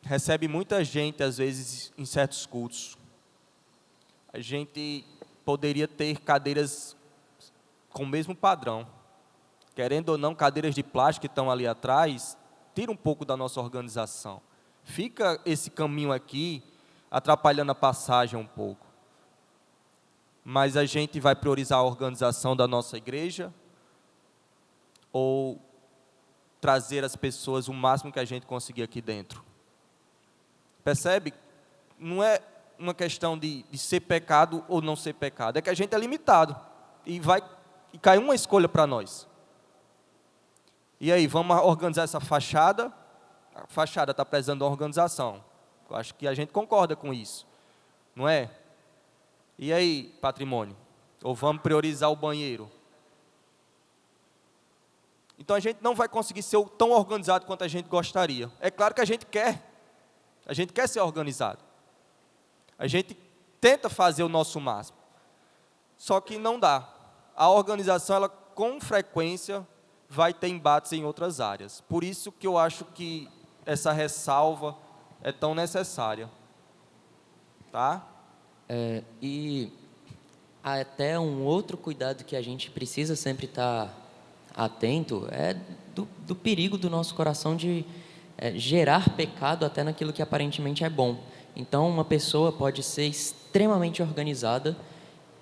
recebe muita gente, às vezes, em certos cultos. A gente poderia ter cadeiras com o mesmo padrão. Querendo ou não, cadeiras de plástico que estão ali atrás, tira um pouco da nossa organização. Fica esse caminho aqui, atrapalhando a passagem um pouco. Mas a gente vai priorizar a organização da nossa igreja, ou trazer as pessoas o máximo que a gente conseguir aqui dentro? Percebe? Não é uma questão de ser pecado ou não ser pecado, é que a gente é limitado, e cai uma escolha para nós. E aí, vamos organizar essa fachada? A fachada está precisando de uma organização. Eu acho que a gente concorda com isso, não é? E aí, patrimônio? Ou vamos priorizar o banheiro? Então, a gente não vai conseguir ser tão organizado quanto a gente gostaria. É claro que a gente quer ser organizado. A gente tenta fazer o nosso máximo. Só que não dá. A organização, ela com frequência vai ter embates em outras áreas. Por isso que eu acho que essa ressalva é tão necessária. Tá? E até um outro cuidado que a gente precisa sempre estar atento é do perigo do nosso coração de gerar pecado até naquilo que aparentemente é bom. Então, uma pessoa pode ser extremamente organizada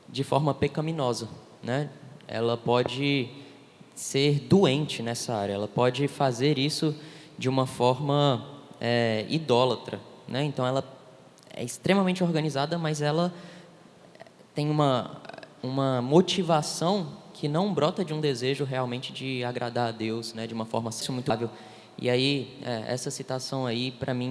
de forma pecaminosa, né? Ela pode ser doente nessa área, ela pode fazer isso de uma forma idólatra, né? Então, ela é extremamente organizada, mas ela tem uma motivação que não brota de um desejo realmente de agradar a Deus, né? De uma forma muito hábil. E aí, essa citação aí, para mim,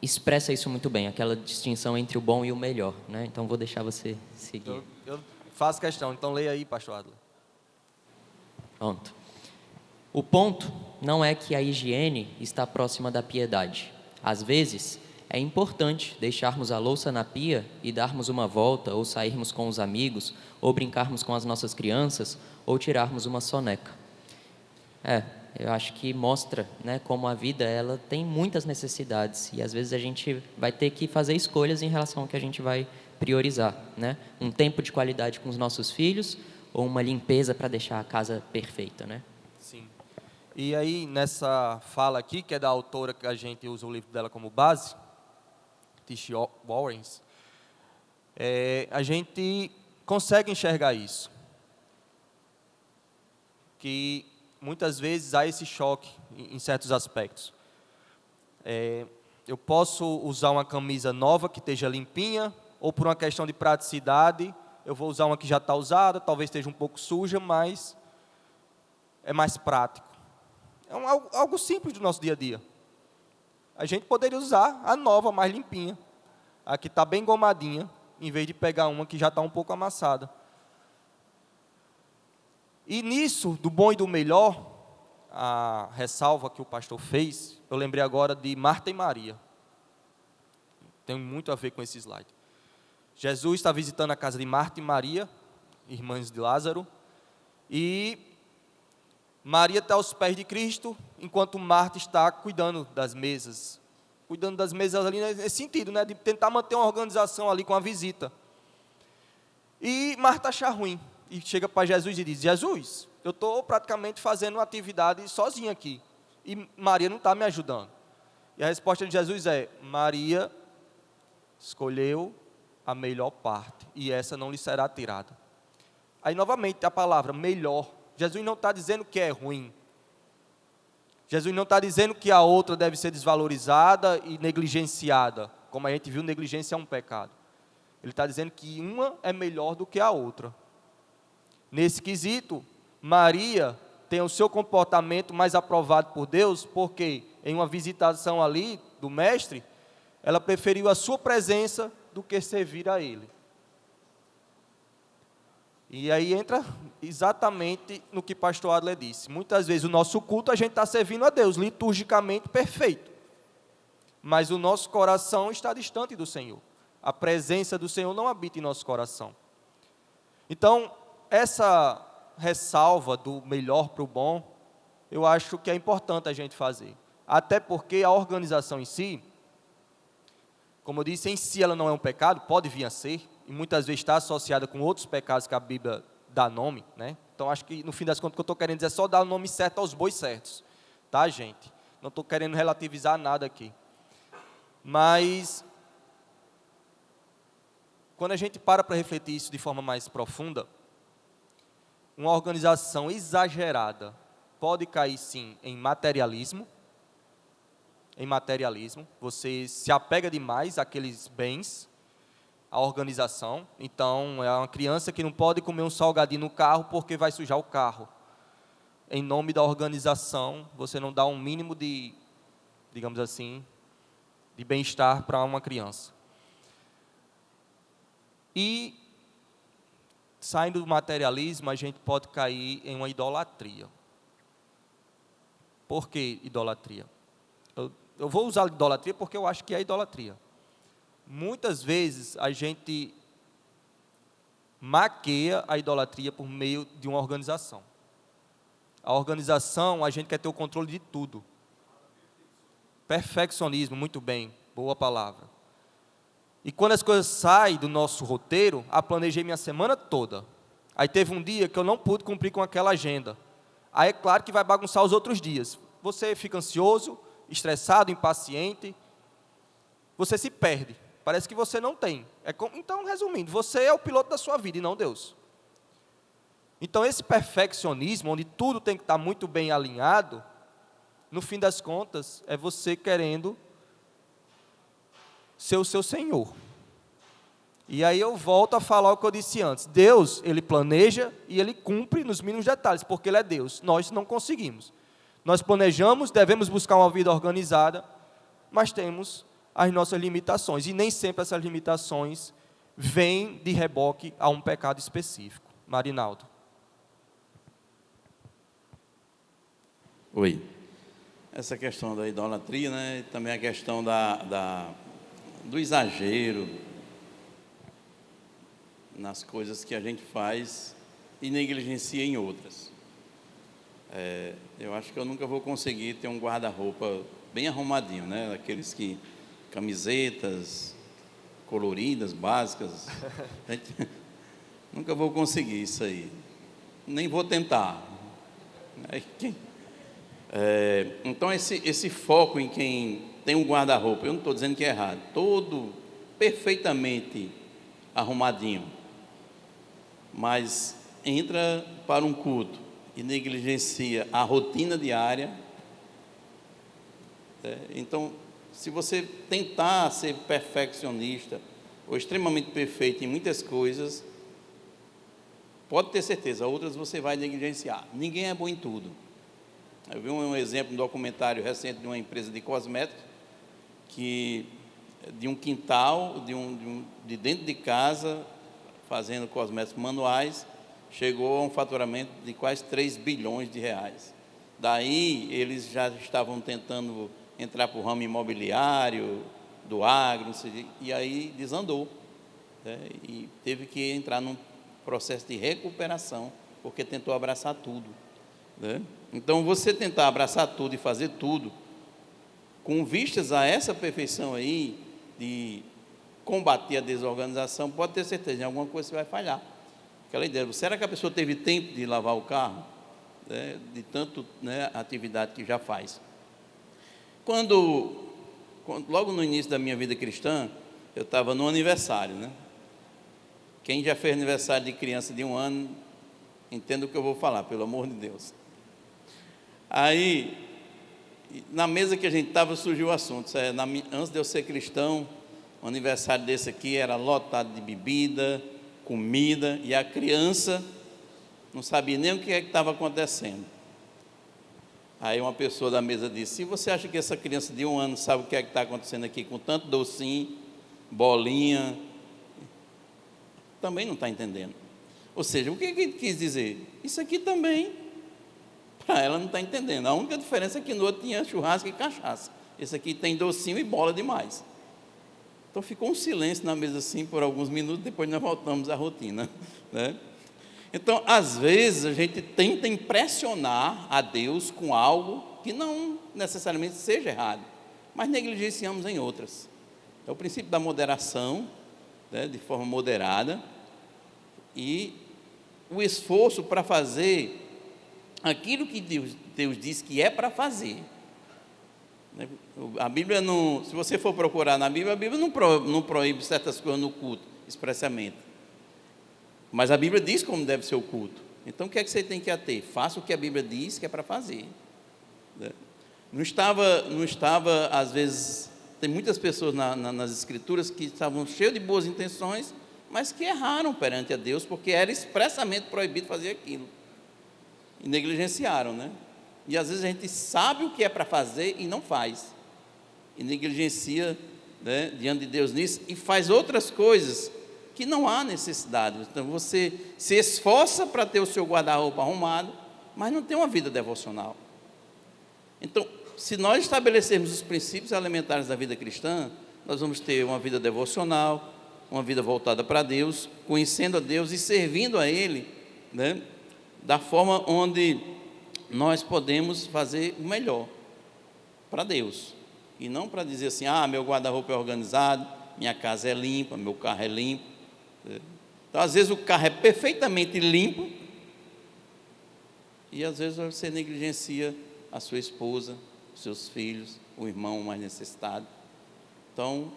expressa isso muito bem, aquela distinção entre o bom e o melhor, né? Então, vou deixar você seguir. Eu faço questão, então leia aí, pastor Adler. Pronto. O ponto não é que a higiene está próxima da piedade. Às vezes, é importante deixarmos a louça na pia e darmos uma volta, ou sairmos com os amigos, ou brincarmos com as nossas crianças, ou tirarmos uma soneca. Eu acho que mostra, né, como a vida ela tem muitas necessidades, e às vezes a gente vai ter que fazer escolhas em relação ao que a gente vai priorizar, né? Um tempo de qualidade com os nossos filhos, ou uma limpeza para deixar a casa perfeita, né? Sim. E aí, nessa fala aqui, que é da autora que a gente usa o livro dela como base, Tish Warren, a gente consegue enxergar isso. Que muitas vezes há esse choque em certos aspectos. Eu posso usar uma camisa nova que esteja limpinha, ou por uma questão de praticidade, eu vou usar uma que já está usada, talvez esteja um pouco suja, mas é mais prático. É algo simples do nosso dia a dia. A gente poderia usar a nova, mais limpinha, a que está bem engomadinha, em vez de pegar uma que já está um pouco amassada. E nisso, do bom e do melhor, a ressalva que o pastor fez, eu lembrei agora de Marta e Maria. Tem muito a ver com esse slide. Jesus está visitando a casa de Marta e Maria, irmãs de Lázaro, e Maria está aos pés de Cristo, enquanto Marta está cuidando das mesas. Cuidando das mesas ali nesse sentido, né, de tentar manter uma organização ali com a visita. E Marta acha ruim, e chega para Jesus e diz: Jesus, eu estou praticamente fazendo uma atividade sozinha aqui, e Maria não está me ajudando. E a resposta de Jesus é: Maria escolheu a melhor parte, e essa não lhe será tirada. Aí novamente a palavra melhor. Jesus não está dizendo que é ruim. Jesus não está dizendo que a outra deve ser desvalorizada e negligenciada. Como a gente viu, negligência é um pecado. Ele está dizendo que uma é melhor do que a outra. Nesse quesito, Maria tem o seu comportamento mais aprovado por Deus, porque em uma visitação ali do mestre, ela preferiu a sua presença do que servir a ele. E aí entra exatamente no que pastor Adler disse. Muitas vezes o nosso culto a gente está servindo a Deus, liturgicamente perfeito. Mas o nosso coração está distante do Senhor. A presença do Senhor não habita em nosso coração. Então, essa ressalva do melhor para o bom, eu acho que é importante a gente fazer. Até porque a organização em si, como eu disse, em si ela não é um pecado, pode vir a ser, e muitas vezes está associada com outros pecados que a Bíblia dá nome, né? Então, acho que, no fim das contas, o que eu estou querendo dizer é só dar o nome certo aos bois certos, tá, gente? Não estou querendo relativizar nada aqui. Mas, quando a gente para refletir isso de forma mais profunda, uma organização exagerada pode cair, sim, em materialismo. Você se apega demais àqueles bens, à organização. Então, é uma criança que não pode comer um salgadinho no carro porque vai sujar o carro. Em nome da organização, você não dá um mínimo de, digamos assim, de bem-estar para uma criança. E, saindo do materialismo, a gente pode cair em uma idolatria. Por que idolatria? Eu vou usar idolatria porque eu acho que é idolatria. Muitas vezes a gente maqueia a idolatria por meio de uma organização. A organização, a gente quer ter o controle de tudo. Perfeccionismo, muito bem, boa palavra. E quando as coisas saem do nosso roteiro, planejei minha semana toda. Aí teve um dia que eu não pude cumprir com aquela agenda. Aí é claro que vai bagunçar os outros dias. Você fica ansioso, estressado, impaciente. Você se perde. Parece que você não tem. Então, resumindo, você é o piloto da sua vida e não Deus. Então, esse perfeccionismo, onde tudo tem que estar muito bem alinhado, no fim das contas, é você querendo ser o seu Senhor. E aí eu volto a falar o que eu disse antes. Deus, Ele planeja e Ele cumpre nos mínimos detalhes, porque Ele é Deus. Nós não conseguimos. Nós planejamos, devemos buscar uma vida organizada, mas temos as nossas limitações. E nem sempre essas limitações vêm de reboque a um pecado específico. Marinaldo. Oi. Essa questão da idolatria, né? Também a questão do exagero nas coisas que a gente faz e negligencia em outras. Eu acho que eu nunca vou conseguir ter um guarda-roupa bem arrumadinho, né? Aqueles que camisetas coloridas, básicas. Nunca vou conseguir isso aí. Nem vou tentar. Então, esse foco em quem tem um guarda-roupa, eu não estou dizendo que é errado, todo perfeitamente arrumadinho, mas entra para um culto e negligencia a rotina diária. Então, se você tentar ser perfeccionista ou extremamente perfeito em muitas coisas, pode ter certeza, outras você vai negligenciar. Ninguém é bom em tudo. Eu vi um exemplo, um documentário recente de uma empresa de cosméticos, que de um quintal, de dentro de casa, fazendo cosméticos manuais, chegou a um faturamento de quase 3 bilhões de reais. Daí eles já estavam tentando entrar para o ramo imobiliário, do agro, não sei, e aí desandou, né? E teve que entrar num processo de recuperação, porque tentou abraçar tudo, né? Então, você tentar abraçar tudo e fazer tudo, com vistas a essa perfeição aí, de combater a desorganização, pode ter certeza, em alguma coisa você vai falhar. Aquela ideia, será que a pessoa teve tempo de lavar o carro? De tanto, né, atividade que já faz. Quando logo no início da minha vida cristã, eu estava no aniversário, né? Quem já fez aniversário de criança de 1 ano, entenda o que eu vou falar, pelo amor de Deus. Aí, na mesa que a gente estava, surgiu o assunto. Antes de eu ser cristão, o aniversário desse aqui era lotado de bebida, comida, e a criança não sabia nem o que estava acontecendo. Aí uma pessoa da mesa disse: se você acha que essa criança de 1 ano sabe o que está acontecendo aqui, com tanto docinho, bolinha, também não está entendendo. Ou seja, o que ele quis dizer? Isso aqui também, para ela, não está entendendo. A única diferença é que no outro tinha churrasco e cachaça. Esse aqui tem docinho e bola demais. Então ficou um silêncio na mesa assim por alguns minutos, depois nós voltamos à rotina, né? Então, às vezes, a gente tenta impressionar a Deus com algo que não necessariamente seja errado, mas negligenciamos em outras. É o princípio da moderação, né, de forma moderada, e o esforço para fazer aquilo que Deus diz que é para fazer. A Bíblia não, se você for procurar na Bíblia, a Bíblia não proíbe certas coisas no culto, expressamente. Mas a Bíblia diz como deve ser o culto. Então, o que é que você tem que ater? Faça o que a Bíblia diz que é para fazer, né? Não estava, às vezes, tem muitas pessoas nas Escrituras que estavam cheias de boas intenções, mas que erraram perante a Deus, porque era expressamente proibido fazer aquilo. E negligenciaram, né? E às vezes a gente sabe o que é para fazer e não faz. E negligencia, né, diante de Deus nisso, e faz outras coisas que não há necessidade. Então, você se esforça para ter o seu guarda-roupa arrumado, mas não tem uma vida devocional. Então, se nós estabelecermos os princípios elementares da vida cristã, nós vamos ter uma vida devocional, uma vida voltada para Deus, conhecendo a Deus e servindo a Ele, né, da forma onde nós podemos fazer o melhor para Deus. E não para dizer assim: meu guarda-roupa é organizado, minha casa é limpa, meu carro é limpo. Então, às vezes o carro é perfeitamente limpo e às vezes você negligencia a sua esposa, os seus filhos, o irmão mais necessitado. Então,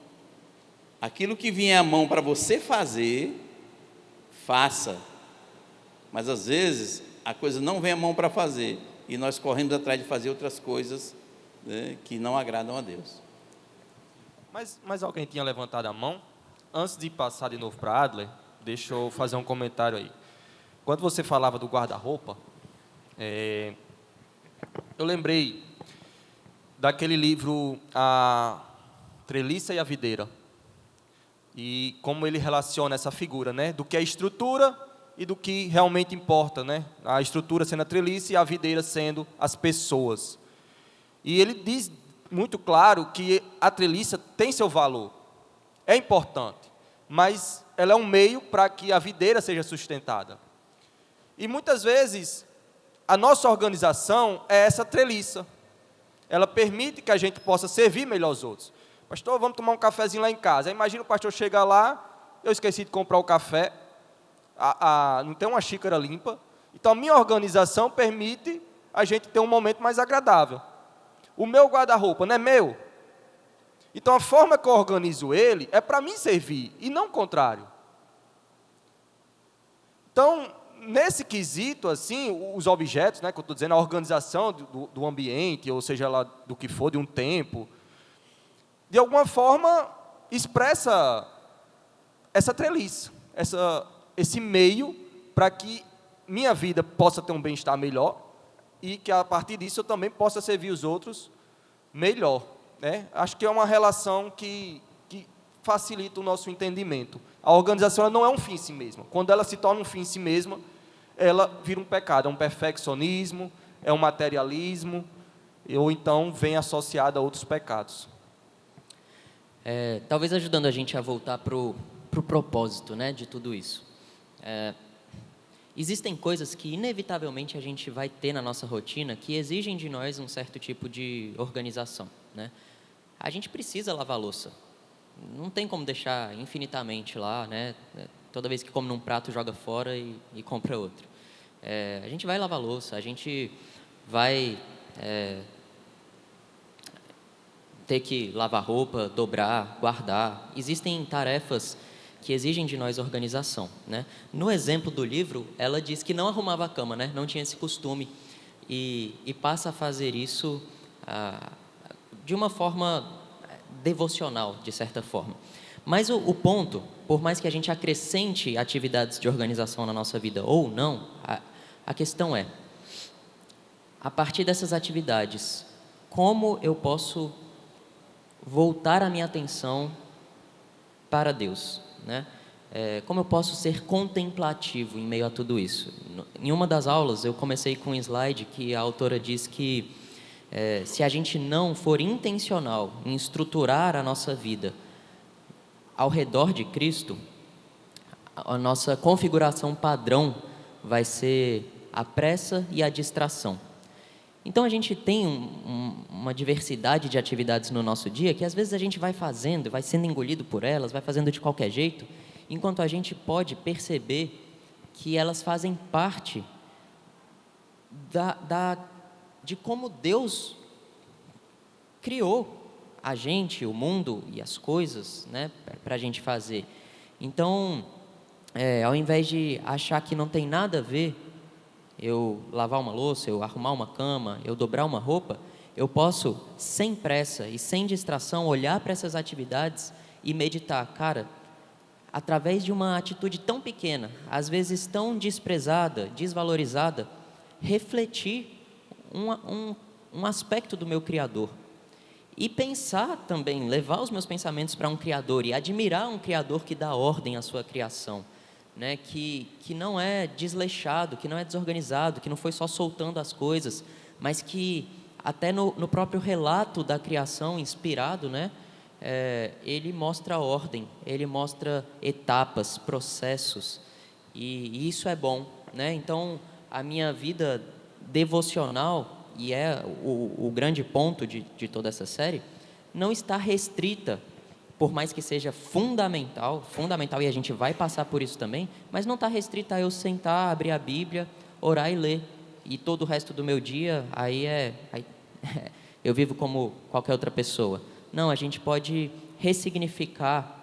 aquilo que vier à mão para você fazer, faça. Mas às vezes a coisa não vem à mão para fazer e nós corremos atrás de fazer outras coisas, né, que não agradam a Deus. Mas alguém tinha levantado a mão? Antes de passar de novo para Adler, deixa eu fazer um comentário aí. Quando você falava do guarda-roupa, eu lembrei daquele livro A Treliça e a Videira, e como ele relaciona essa figura, né, do que é estrutura e do que realmente importa, né? A estrutura sendo a treliça e a videira sendo as pessoas. E ele diz muito claro que a treliça tem seu valor, é importante, mas ela é um meio para que a videira seja sustentada. E muitas vezes a nossa organização é essa treliça. Ela permite que a gente possa servir melhor aos outros. Pastor, vamos tomar um cafezinho lá em casa. Aí imagina o pastor chegar lá, eu esqueci de comprar o café, não tem uma xícara limpa. Então a minha organização permite a gente ter um momento mais agradável. O meu guarda-roupa não é meu. Então a forma que eu organizo ele é para mim servir e não o contrário. Então, nesse quesito, assim, os objetos, né, que eu estou dizendo, a organização do ambiente, ou seja lá do que for, de um tempo, de alguma forma expressa essa treliça, esse meio para que minha vida possa ter um bem-estar melhor e que a partir disso eu também possa servir os outros melhor, né? Acho que é uma relação que facilita o nosso entendimento. A organização, ela não é um fim em si mesma. Quando ela se torna um fim em si mesma, ela vira um pecado, é um perfeccionismo, é um materialismo, ou então vem associado a outros pecados. Talvez ajudando a gente a voltar para o propósito, né, de tudo isso. Existem coisas que inevitavelmente a gente vai ter na nossa rotina que exigem de nós um certo tipo de organização, né? A gente precisa lavar a louça. Não tem como deixar infinitamente lá, né? Toda vez que come num prato, joga fora e compra outro. A gente vai lavar a louça, a gente vai ter que lavar roupa, dobrar, guardar. Existem tarefas que exigem de nós organização, né? No exemplo do livro, ela diz que não arrumava a cama, né? Não tinha esse costume e passa a fazer isso de uma forma devocional, de certa forma. Mas o ponto, por mais que a gente acrescente atividades de organização na nossa vida ou não, a questão é, a partir dessas atividades, como eu posso voltar a minha atenção para Deus, né? Como eu posso ser contemplativo em meio a tudo isso? Em uma das aulas, eu comecei com um slide que a autora diz que se a gente não for intencional em estruturar a nossa vida ao redor de Cristo, a nossa configuração padrão vai ser a pressa e a distração. Então, a gente tem uma diversidade de atividades no nosso dia que, às vezes, a gente vai fazendo, vai sendo engolido por elas, vai fazendo de qualquer jeito, enquanto a gente pode perceber que elas fazem parte de como Deus criou a gente, o mundo e as coisas, né, para a gente fazer. Então, ao invés de achar que não tem nada a ver eu lavar uma louça, eu arrumar uma cama, eu dobrar uma roupa, eu posso, sem pressa e sem distração, olhar para essas atividades e meditar. Cara, através de uma atitude tão pequena, às vezes tão desprezada, desvalorizada, refletir um aspecto do meu Criador. E pensar também, levar os meus pensamentos para um Criador e admirar um Criador que dá ordem à sua criação, né? Que não é desleixado, que não é desorganizado, que não foi só soltando as coisas, mas que até no próprio relato da criação inspirado, né? Ele mostra ordem, ele mostra etapas, processos, e isso é bom, né? Então, a minha vida devocional, e é o grande ponto de toda essa série, não está restrita, por mais que seja fundamental, e a gente vai passar por isso também, mas não está restrita a eu sentar, abrir a Bíblia, orar e ler, e todo o resto do meu dia, aí eu vivo como qualquer outra pessoa. Não, a gente pode ressignificar,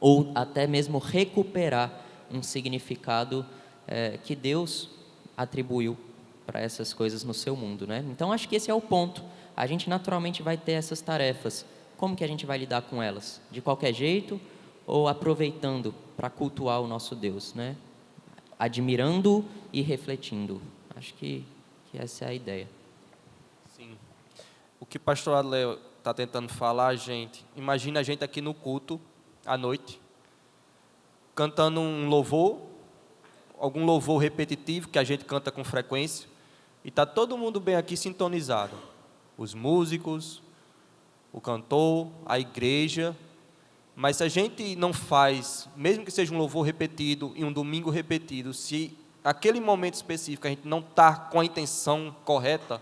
ou até mesmo recuperar um significado que Deus atribuiu para essas coisas no seu mundo, né? Então, acho que esse é o ponto. A gente naturalmente vai ter essas tarefas. Como que a gente vai lidar com elas? De qualquer jeito ou aproveitando para cultuar o nosso Deus, né? Admirando e refletindo. Acho que essa é a ideia. Sim. O que o pastor Adler está tentando falar, gente, imagina a gente aqui no culto, à noite, cantando um louvor, algum louvor repetitivo que a gente canta com frequência, e está todo mundo bem aqui sintonizado. Os músicos, o cantor, a igreja. Mas se a gente não faz, mesmo que seja um louvor repetido e um domingo repetido, se aquele momento específico a gente não está com a intenção correta,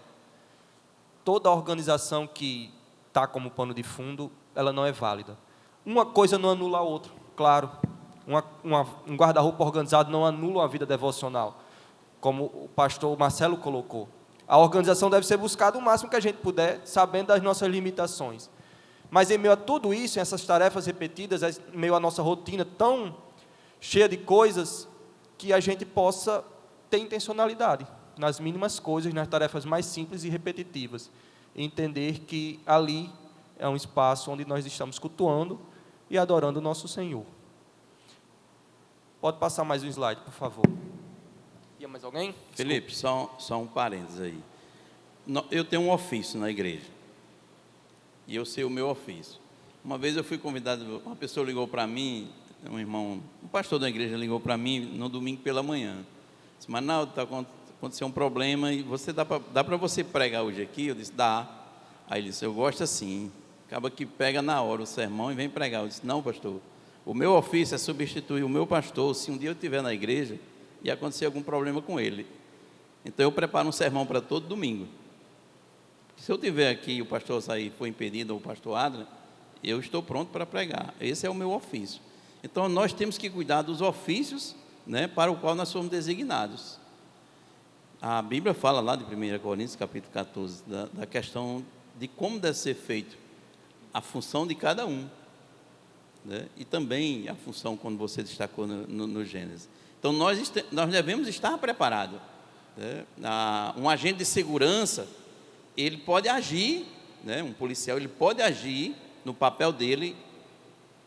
toda a organização que está como pano de fundo, ela não é válida. Uma coisa não anula a outra, claro. Um guarda-roupa organizado não anula a vida devocional, como o pastor Marcelo colocou. A organização deve ser buscada o máximo que a gente puder, sabendo das nossas limitações. Mas em meio a tudo isso, essas tarefas repetidas, em meio à nossa rotina tão cheia de coisas, que a gente possa ter intencionalidade nas mínimas coisas, nas tarefas mais simples e repetitivas. E entender que ali é um espaço onde nós estamos cultuando e adorando o nosso Senhor. Pode passar mais um slide, por favor. Ia mais alguém? Desculpe. Felipe, só um parênteses aí. Eu tenho um ofício na igreja. E eu sei o meu ofício. Uma vez eu fui convidado, uma pessoa ligou para mim, um pastor da igreja ligou para mim no domingo pela manhã. Disse, Manaldo, está aconteceu um problema e você dá para você pregar hoje aqui? Eu disse, dá. Aí ele disse, eu gosto assim. Acaba que pega na hora o sermão e vem pregar. Eu disse, não, pastor, o meu ofício é substituir o meu pastor se um dia eu estiver na igreja e acontecer algum problema com ele. Então eu preparo um sermão para todo domingo. Se eu tiver aqui e o pastor sair for impedido, ou o pastor Adler, eu estou pronto para pregar. Esse é o meu ofício. Então nós temos que cuidar dos ofícios, né, para o qual nós somos designados. A Bíblia fala lá de 1 Coríntios, capítulo 14, da questão de como deve ser feito a função de cada um, né? E também a função, quando você destacou no Gênesis. Então, nós devemos estar preparados, né? Um agente de segurança, ele pode agir, né? Um policial, ele pode agir no papel dele,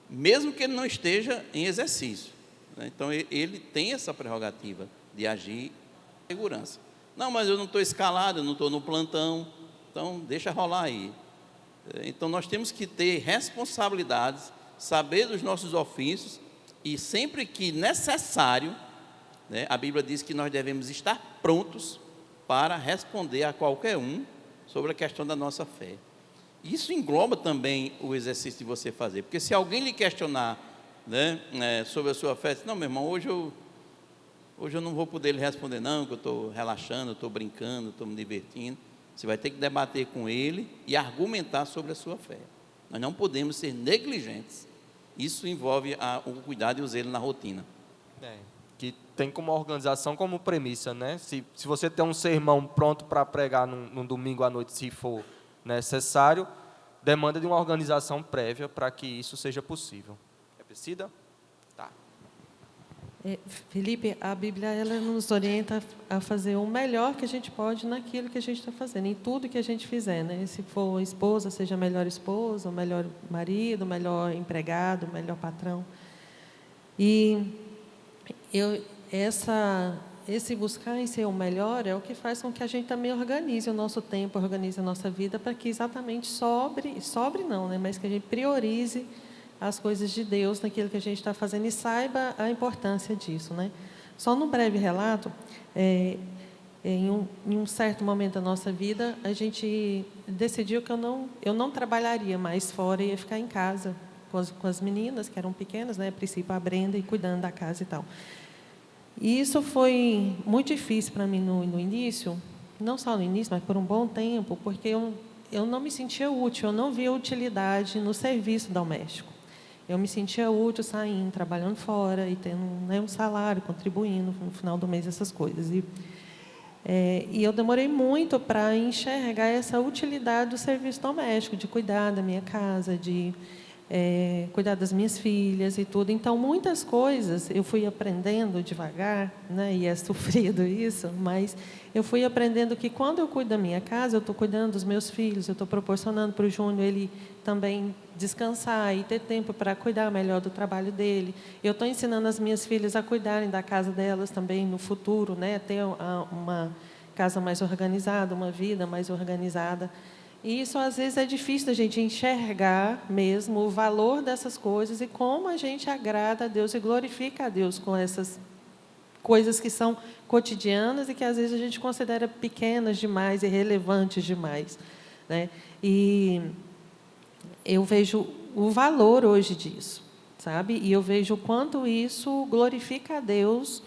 mesmo que ele não esteja em exercício, né? Então, ele tem essa prerrogativa de agir com segurança. Não, mas eu não estou escalado, eu não estou no plantão, então deixa rolar aí. Então, nós temos que ter responsabilidades, saber dos nossos ofícios e sempre que necessário, né, a Bíblia diz que nós devemos estar prontos para responder a qualquer um sobre a questão da nossa fé. Isso engloba também o exercício de você fazer, porque se alguém lhe questionar, né, sobre a sua fé, não, meu irmão, hoje eu não vou poder lhe responder não, que eu estou relaxando, estou brincando, estou me divertindo. Você vai ter que debater com ele e argumentar sobre a sua fé. Nós não podemos ser negligentes. Isso envolve o cuidado e o zelo na rotina. Que tem como organização como premissa, né? Se você tem um sermão pronto para pregar num domingo à noite, se for necessário, demanda de uma organização prévia para que isso seja possível. É preciso? Tá. Felipe, a Bíblia ela nos orienta a fazer o melhor que a gente pode naquilo que a gente está fazendo, em tudo que a gente fizer, né? Se for esposa, seja melhor esposa, o melhor marido, o melhor empregado, o melhor patrão. E esse buscar em ser o melhor é o que faz com que a gente também organize o nosso tempo, organize a nossa vida para que exatamente sobre não, né? Mas que a gente priorize as coisas de Deus naquilo que a gente está fazendo e saiba a importância disso, né? Só num breve relato, em um certo momento da nossa vida, a gente decidiu que eu não trabalharia mais fora, ia ficar em casa com as meninas, que eram pequenas, né? A princípio a Brenda, e cuidando da casa e tal. E isso foi muito difícil para mim no início, não só no início, mas por um bom tempo, porque eu não me sentia útil, eu não via utilidade no serviço doméstico. Eu me sentia útil saindo, trabalhando fora e tendo, né, um salário, contribuindo no final do mês, essas coisas. E eu demorei muito para enxergar essa utilidade do serviço doméstico, de cuidar da minha casa, de cuidar das minhas filhas e tudo. Então, muitas coisas eu fui aprendendo devagar, né, e é sofrido isso, mas eu fui aprendendo que quando eu cuido da minha casa, eu estou cuidando dos meus filhos, eu estou proporcionando para o Júnior ele também descansar e ter tempo para cuidar melhor do trabalho dele. Eu estou ensinando as minhas filhas a cuidarem da casa delas também no futuro, né, ter uma casa mais organizada, uma vida mais organizada. E isso, às vezes, é difícil da gente enxergar mesmo o valor dessas coisas e como a gente agrada a Deus e glorifica a Deus com essas coisas que são cotidianas e que, às vezes, a gente considera pequenas demais, irrelevantes demais, né? E eu vejo o valor hoje disso, sabe? E eu vejo o quanto isso glorifica a Deus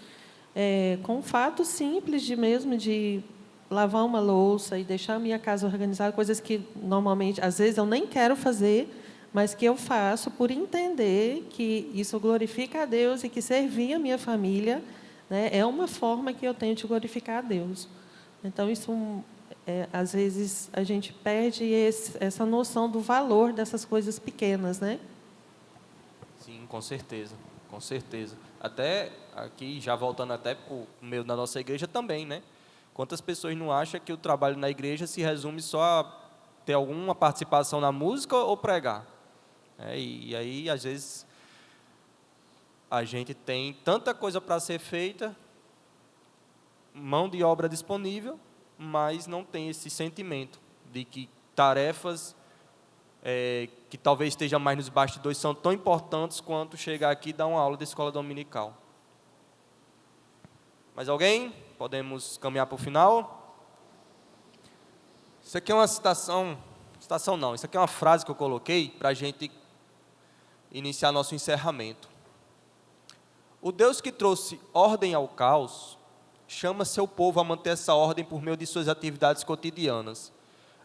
com um fato simples de lavar uma louça e deixar a minha casa organizada, coisas que normalmente, às vezes, eu nem quero fazer, mas que eu faço por entender que isso glorifica a Deus e que servir a minha família, né, é uma forma que eu tenho de glorificar a Deus. Então, isso, às vezes, a gente perde essa noção do valor dessas coisas pequenas, né? Sim, com certeza, com certeza. Até aqui, já voltando até para o meio da nossa igreja também, né? Quantas pessoas não acham que o trabalho na igreja se resume só a ter alguma participação na música ou pregar? E aí, às vezes, a gente tem tanta coisa para ser feita, mão de obra disponível, mas não tem esse sentimento de que tarefas que talvez estejam mais nos bastidores são tão importantes quanto chegar aqui e dar uma aula de escola dominical. Mais alguém? podemos caminhar para o final. Isso aqui é uma citação não, isso aqui é uma frase que eu coloquei para a gente iniciar nosso encerramento. O Deus que trouxe ordem ao caos, chama seu povo a manter essa ordem por meio de suas atividades cotidianas,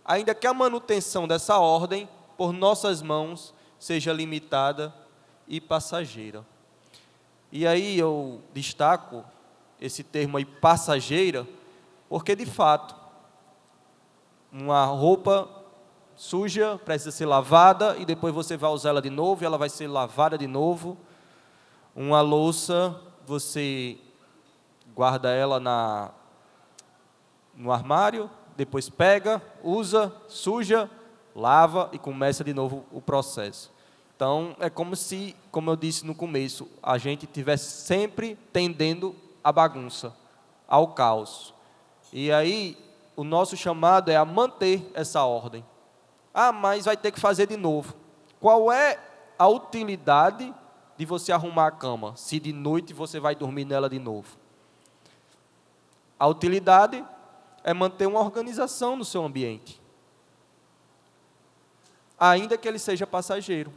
ainda que a manutenção dessa ordem, por nossas mãos, seja limitada e passageira. E aí eu destaco esse termo aí, passageira, porque de fato, uma roupa suja precisa ser lavada e depois você vai usar ela de novo e ela vai ser lavada de novo. Uma louça, você guarda ela no armário, depois pega, usa, suja, lava e começa de novo o processo. Então, é como se, como eu disse no começo, a gente estivesse sempre tendendo à bagunça, ao caos. E aí, o nosso chamado é a manter essa ordem. Ah, mas vai ter que fazer de novo. Qual é a utilidade de você arrumar a cama, se de noite você vai dormir nela de novo? A utilidade é manter uma organização no seu ambiente, ainda que ele seja passageiro.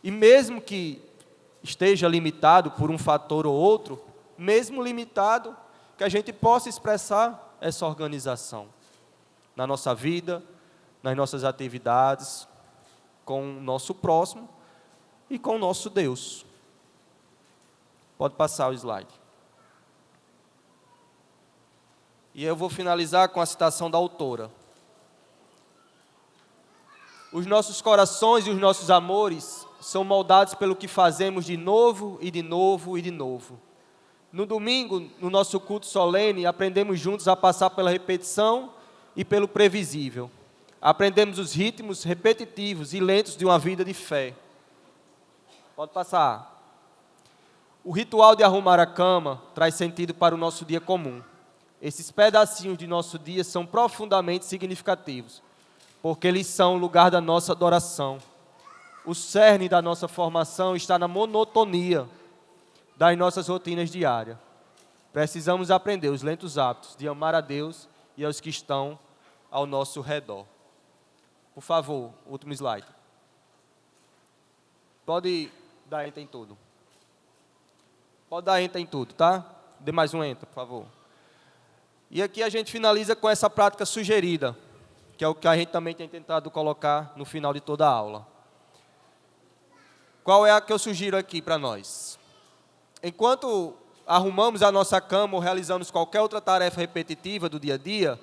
E mesmo que esteja limitado por um fator ou outro, mesmo limitado, que a gente possa expressar essa organização na nossa vida, nas nossas atividades, com o nosso próximo e com o nosso Deus. Pode passar o slide. E eu vou finalizar com a citação da autora. Os nossos corações e os nossos amores são moldados pelo que fazemos de novo e de novo e de novo. No domingo, no nosso culto solene, aprendemos juntos a passar pela repetição e pelo previsível. Aprendemos os ritmos repetitivos e lentos de uma vida de fé. Pode passar. O ritual de arrumar a cama traz sentido para o nosso dia comum. Esses pedacinhos de nosso dia são profundamente significativos, porque eles são o lugar da nossa adoração. O cerne da nossa formação está na monotonia das nossas rotinas diárias. Precisamos aprender os lentos hábitos de amar a Deus e aos que estão ao nosso redor. Por favor, último slide. Pode dar enter em tudo. Pode dar enter em tudo, tá? Dê mais um enter, por favor. E aqui a gente finaliza com essa prática sugerida, que é o que a gente também tem tentado colocar no final de toda a aula. Qual é a que eu sugiro aqui para nós? Enquanto arrumamos a nossa cama ou realizamos qualquer outra tarefa repetitiva do dia a dia,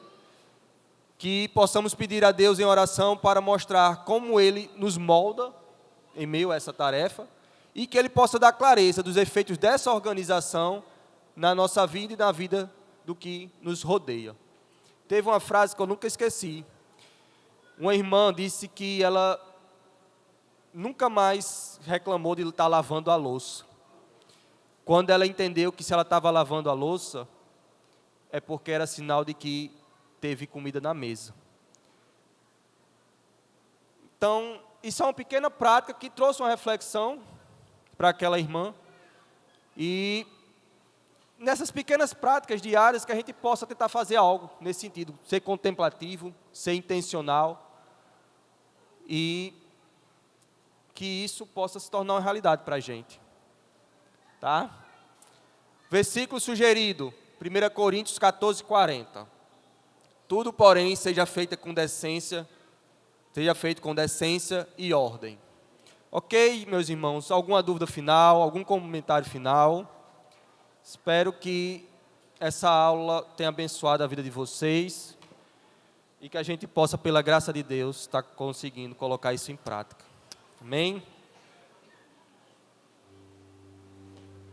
que possamos pedir a Deus em oração para mostrar como Ele nos molda em meio a essa tarefa e que Ele possa dar clareza dos efeitos dessa organização na nossa vida e na vida do que nos rodeia. Teve uma frase que eu nunca esqueci. Uma irmã disse que ela nunca mais reclamou de estar lavando a louça. Quando ela entendeu que se ela estava lavando a louça, é porque era sinal de que teve comida na mesa. Então, isso é uma pequena prática que trouxe uma reflexão para aquela irmã. E nessas pequenas práticas diárias que a gente possa tentar fazer algo nesse sentido, ser contemplativo, ser intencional e que isso possa se tornar uma realidade para a gente. Tá? Versículo sugerido, 1 Coríntios 14, 40. Tudo, porém, seja feito com decência e ordem. Ok, meus irmãos, alguma dúvida final, algum comentário final? Espero que essa aula tenha abençoado a vida de vocês e que a gente possa, pela graça de Deus, estar conseguindo colocar isso em prática. Amém?